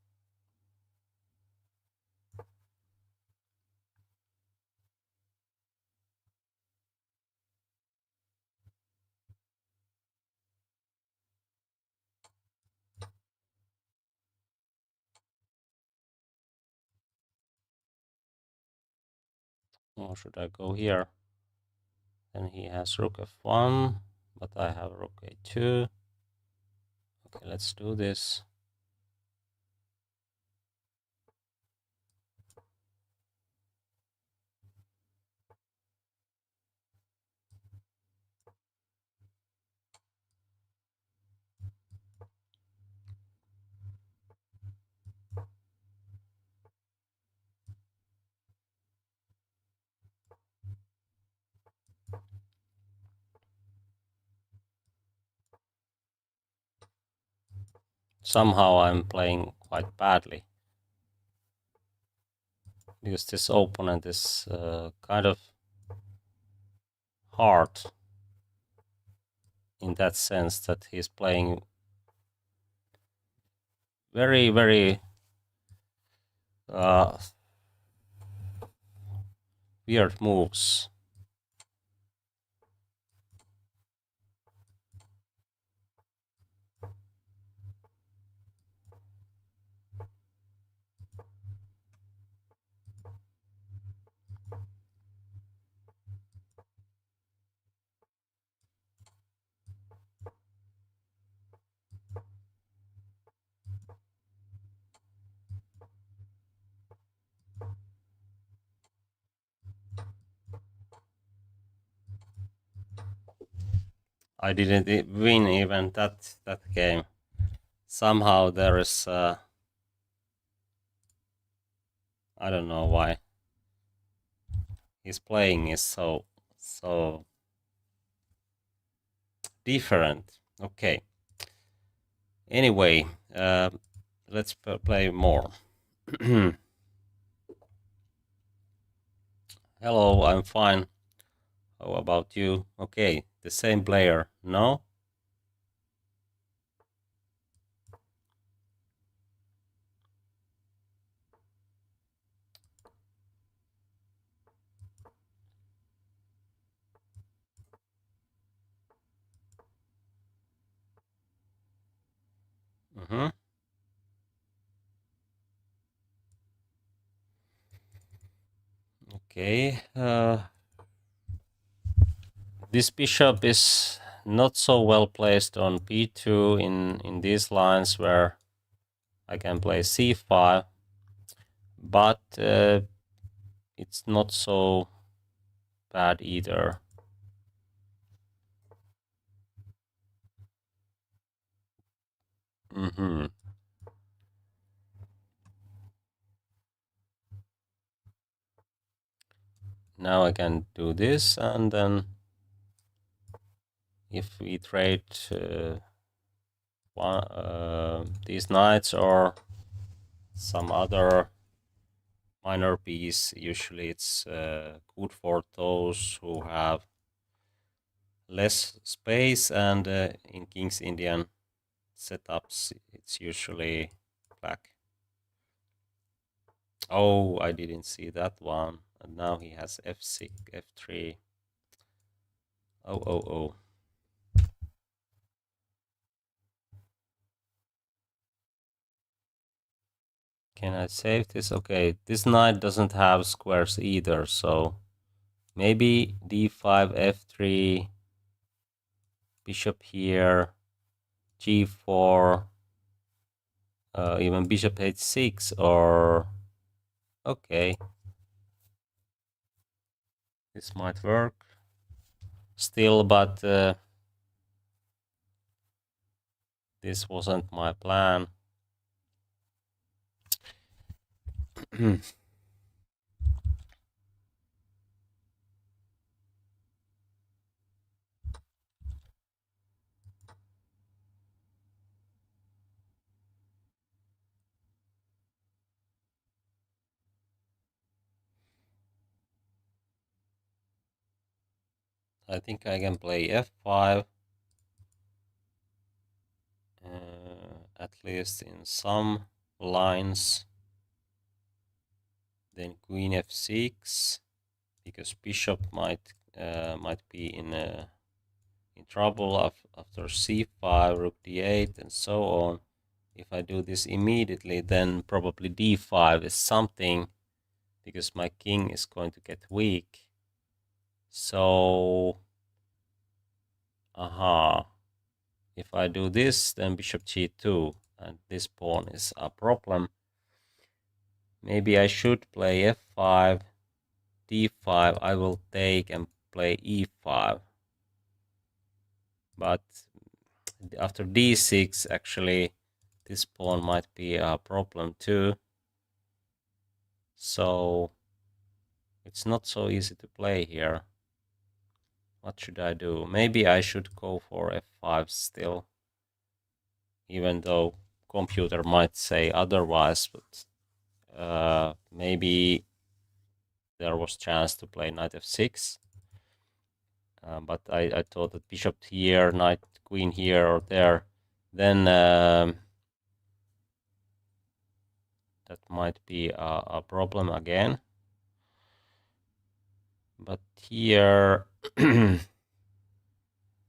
Or should I go here? Then he has rook f1, but I have rook a2. Okay, let's do this. Somehow I'm playing quite badly, because this opponent is kind of hard in that sense that he's playing very, very weird moves. I didn't win even that game. Somehow there is I don't know why his playing is so different. Okay. Anyway, let's play more. Hello, I'm fine. How about you? Okay, the same player, no? Mm-hmm. Okay. This bishop is not so well placed on b2 in these lines where I can play c5, but it's not so bad either. Mm-hmm. Now I can do this, and then if we trade these knights or some other minor piece, usually it's good for those who have less space, and in King's Indian setups it's usually black. Oh, I didn't see that one. And now he has f6, f3. Oh. Can I save this? Okay, this knight doesn't have squares either, so maybe d5, f3, bishop here, g4, even bishop h6, or Okay. This might work still, but this wasn't my plan. I think I can play f5, at least in some lines. Then queen f6, because bishop might be in trouble after c5, rook d8, and so on. If I do this immediately, then probably d5 is something, because my king is going to get weak. So, if I do this, then bishop g2, and this pawn is a problem. Maybe I should play f5, d5, I will take and play e5. But after d6, actually, this pawn might be a problem too. So it's not so easy to play here. What should I do? Maybe I should go for f5 still, even though computer might say otherwise, but maybe there was chance to play knight f6. But I thought that bishop here, knight, queen here or there, then that might be a problem again. But here,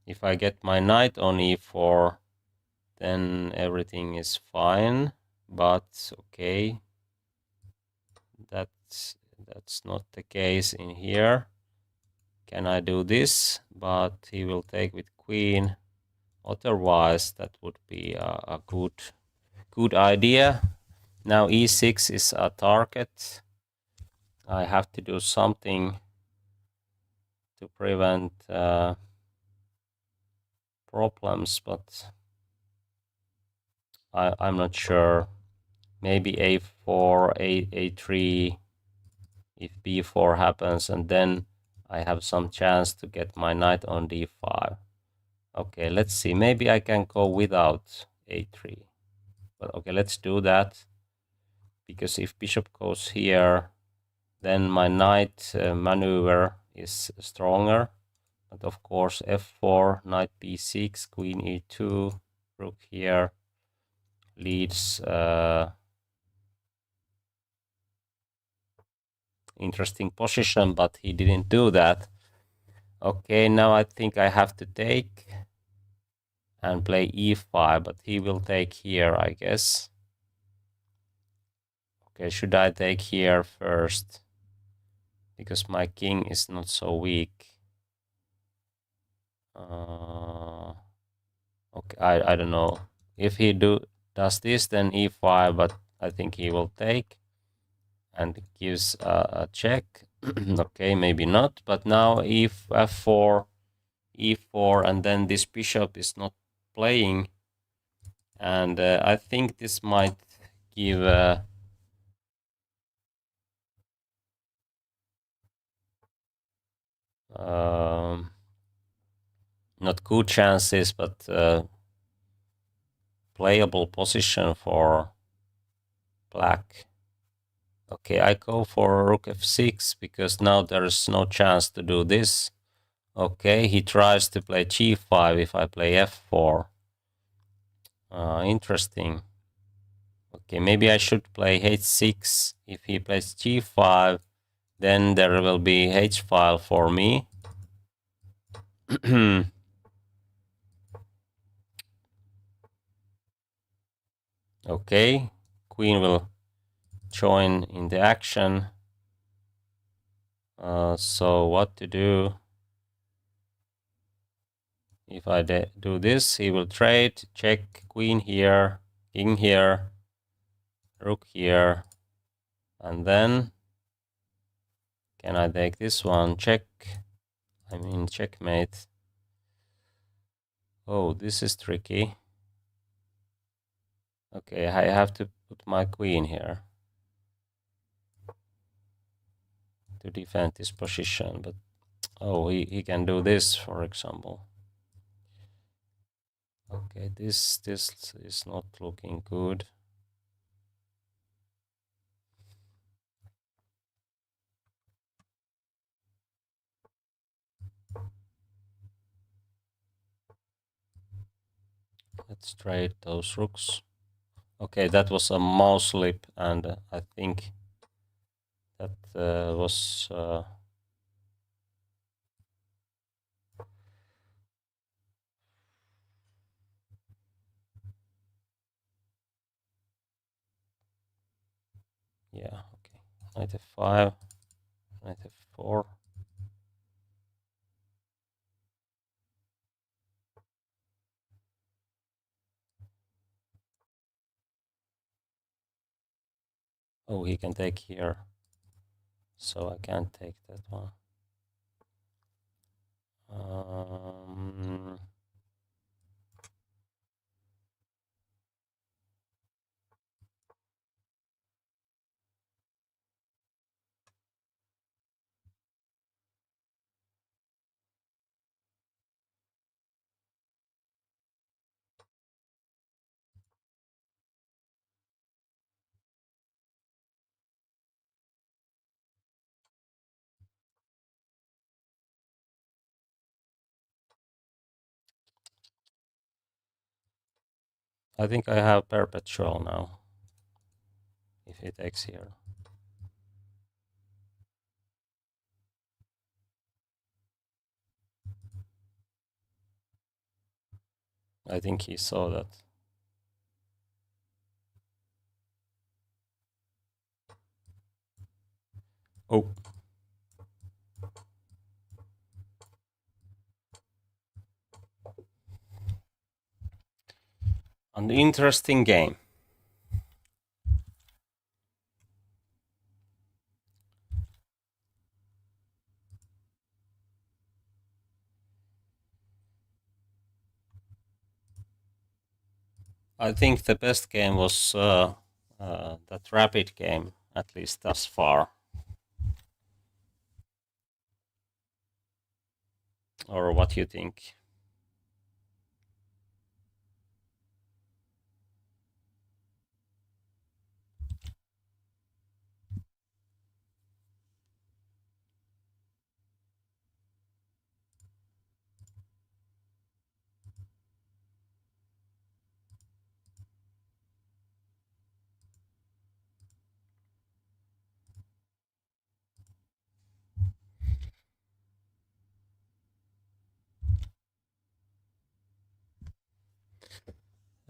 if I get my knight on e4, then everything is fine. But okay, that's not the case in here. Can I do this? But he will take with queen. Otherwise, that would be a good idea. Now e6 is a target. I have to do something to prevent problems, but I'm not sure. Maybe a4, a3, if b4 happens, and then I have some chance to get my knight on d5. Okay, let's see. Maybe I can go without a3. But okay, let's do that. Because if bishop goes here, then my knight maneuver is stronger. But of course, f4, knight b6, queen e2, rook here leads. Interesting position, but he didn't do that. Okay, now I think I have to take and play e5, but he will take here, I guess. Okay, should I take here first? Because my king is not so weak. Okay, I don't know. If he does this, then e5, but I think he will take and gives a check. Okay, maybe not, but now if f4, e4, and then this bishop is not playing, and I think this might give not good chances, but playable position for black. Okay, I go for rook f6 because now there's no chance to do this. Okay, he tries to play g5 if I play f4. Interesting. Okay, maybe I should play h6. If he plays g5, then there will be h-file for me. Okay, queen will join in the action. So what to do? If I do this, he will trade, check, queen here, king here, rook here. And then, can I take this one? Check. I mean, checkmate. Oh, this is tricky. Okay, I have to put my queen here to defend this position, but oh, he can do this, for example. Okay, this is not looking good. Let's trade those rooks. Okay, that was a mouse slip, and I think that was yeah, okay. Knight f5, knight f4. Oh, he can take here, so I can't take that one. I think I have perpetual now, if he takes here. I think he saw that. Oh. An interesting game. I think the best game was that rapid game, at least thus far. Or what you think?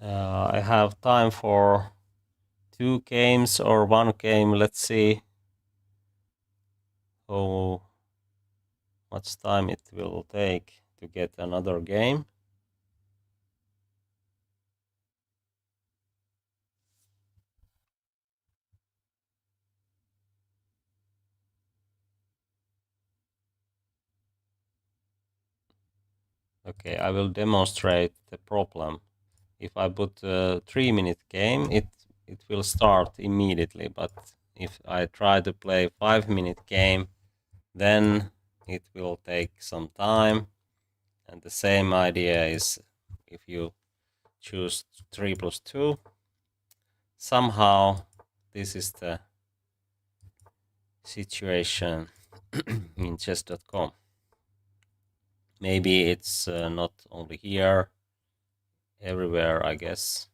I have time for 2 games or 1 game. Let's see how much time it will take to get another game. Okay, I will demonstrate the problem. If I put a 3-minute game, it will start immediately. But if I try to play 5-minute game, then it will take some time. And the same idea is if you choose 3+2. Somehow this is the situation in chess.com. Maybe it's not only here, everywhere, I guess.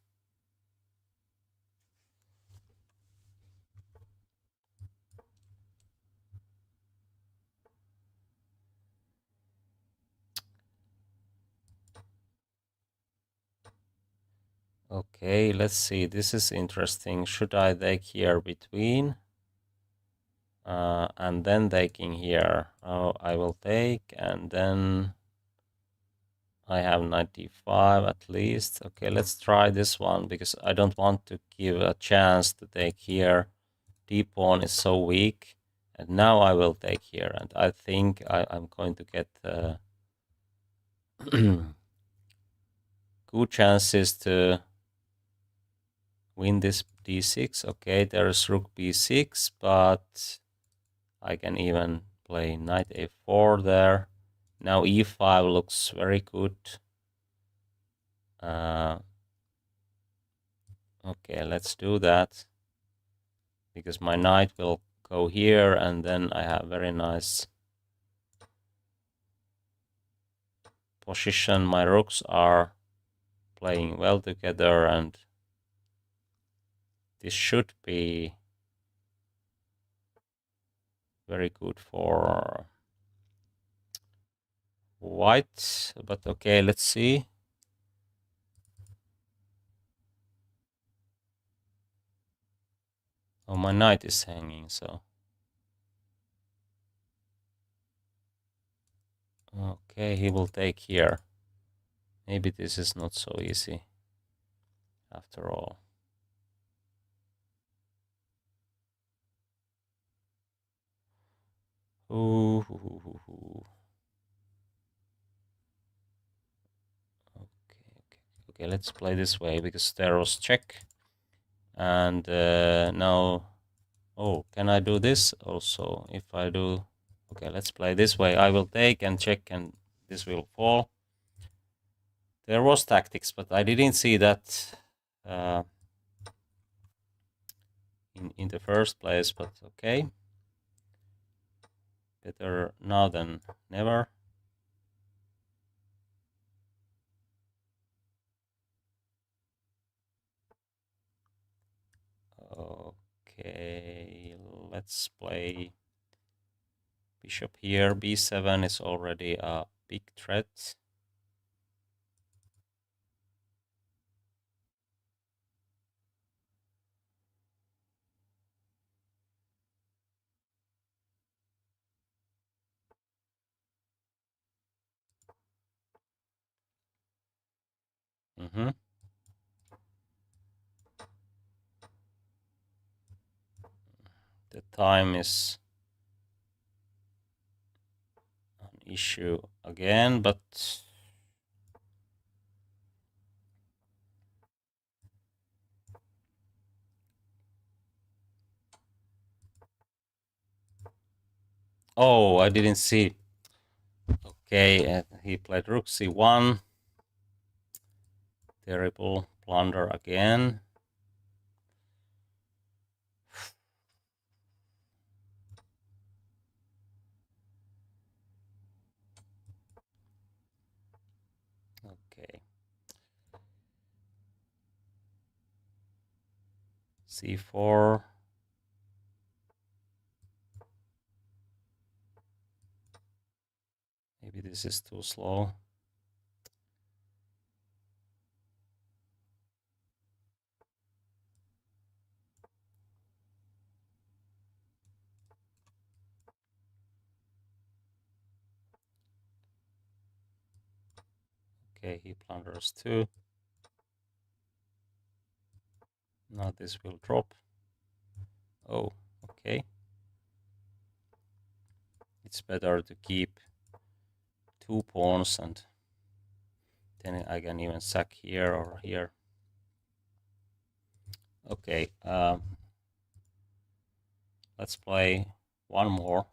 Okay, let's see. This is interesting. Should I take here between? And then taking here. Oh, I will take, and then I have 95 at least. Okay, let's try this one because I don't want to give a chance to take here D pawn is so weak. And now I will take here, and I think I'm going to get good chances to win this d6. Okay, there's rook b6, but I can even play knight a4 there. Now e5 looks very good. Okay, let's do that. Because my knight will go here, and then I have very nice position. My rooks are playing well together, and this should be very good for white. But okay, let's see. Oh, my knight is hanging, so. Okay, he will take here. Maybe this is not so easy after all. Ooh. Okay, let's play this way because there was check. And now, oh, can I do this also? If I do, okay, let's play this way. I will take and check, and this will fall. There was tactics, but I didn't see that in the first place, but okay. Better now than never. Okay, let's play bishop here. b7 is already a big threat. The time is an issue again, but oh, I didn't see. Okay, he played rook c1. Terrible blunder again. Okay. c4. Maybe this is too slow. Okay, he blunders too. Now this will drop. Oh, okay. It's better to keep 2 pawns, and then I can even sack here or here. Okay, let's play one more.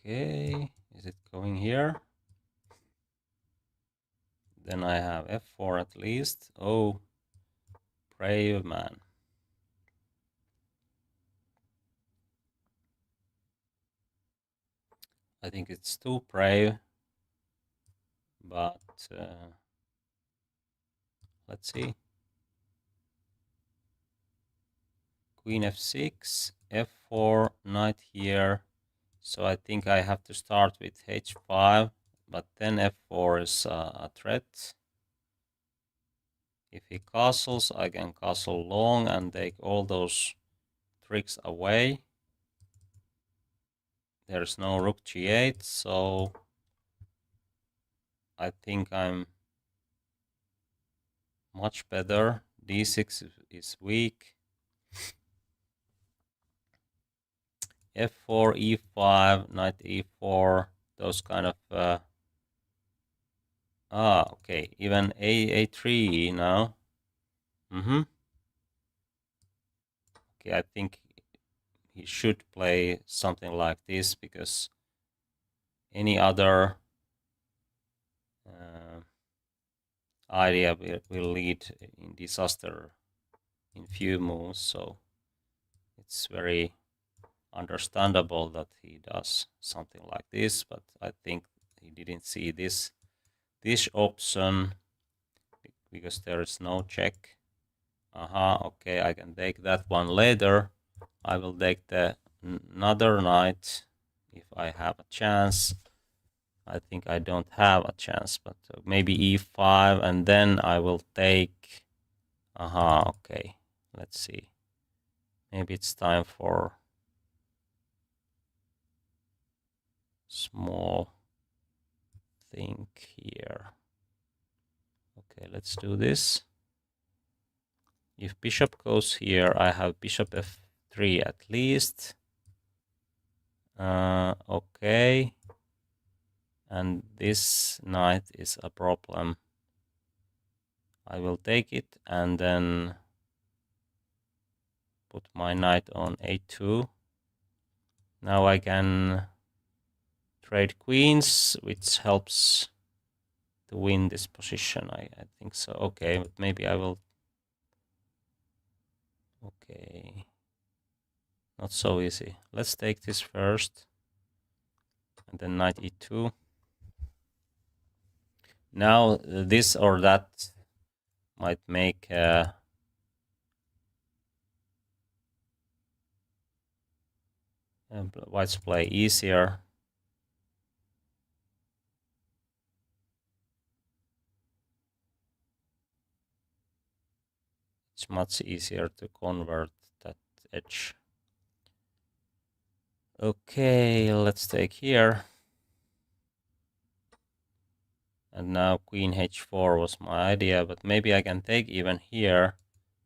Okay, is it going here? Then I have f4 at least. Oh, brave man. I think it's too brave, but let's see. queen f6, f4, knight here. So I think I have to start with h5, but then f4 is a threat. If he castles, I can castle long and take all those tricks away. There's no rook g8, so I think I'm much better. d6 is weak. f4, e5, knight e4, those kind of... okay, even a3 now. Okay, I think he should play something like this, because any other idea will lead in disaster in few moves. So it's very understandable that he does something like this, but I think he didn't see this option, because there is no check. Okay, I can take that one later. I will take another knight if I have a chance. I think I don't have a chance, but maybe e5, and then I will take... okay, let's see. Maybe it's time for small thing here. Okay, let's do this. If bishop goes here, I have bishop f3 at least. Okay. And this knight is a problem. I will take it and then put my knight on a2. Now I can trade queens, which helps to win this position. I think so. Okay, but maybe I will... Okay. Not so easy. Let's take this first. And then knight e2. Now this or that might make white's play easier. It's much easier to convert that edge. Okay, let's take here. And now queen h4 was my idea, but maybe I can take even here,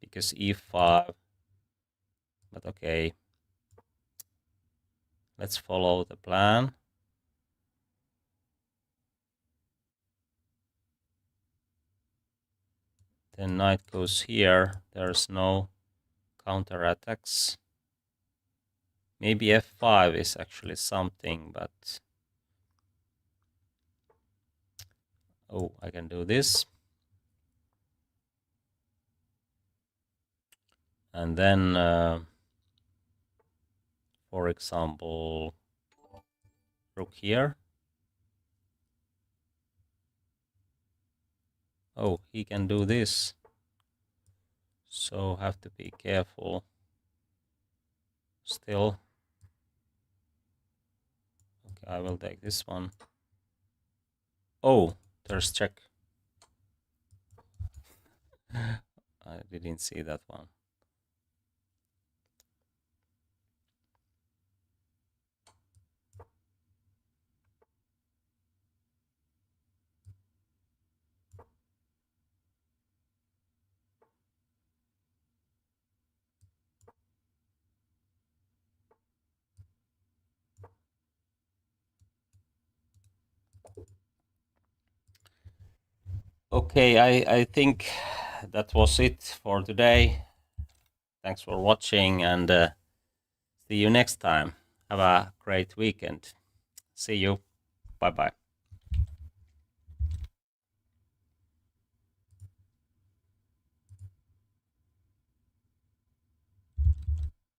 because e5. But okay. Let's follow the plan. Then knight goes here. There's no counterattacks. Maybe f5 is actually something, but... Oh, I can do this. And then, for example, rook here. Oh, he can do this. So have to be careful. Still. Okay, I will take this one. Oh, there's check. I didn't see that one. Okay, I think that was it for today. Thanks for watching, and see you next time. Have a great weekend. See you. Bye-bye.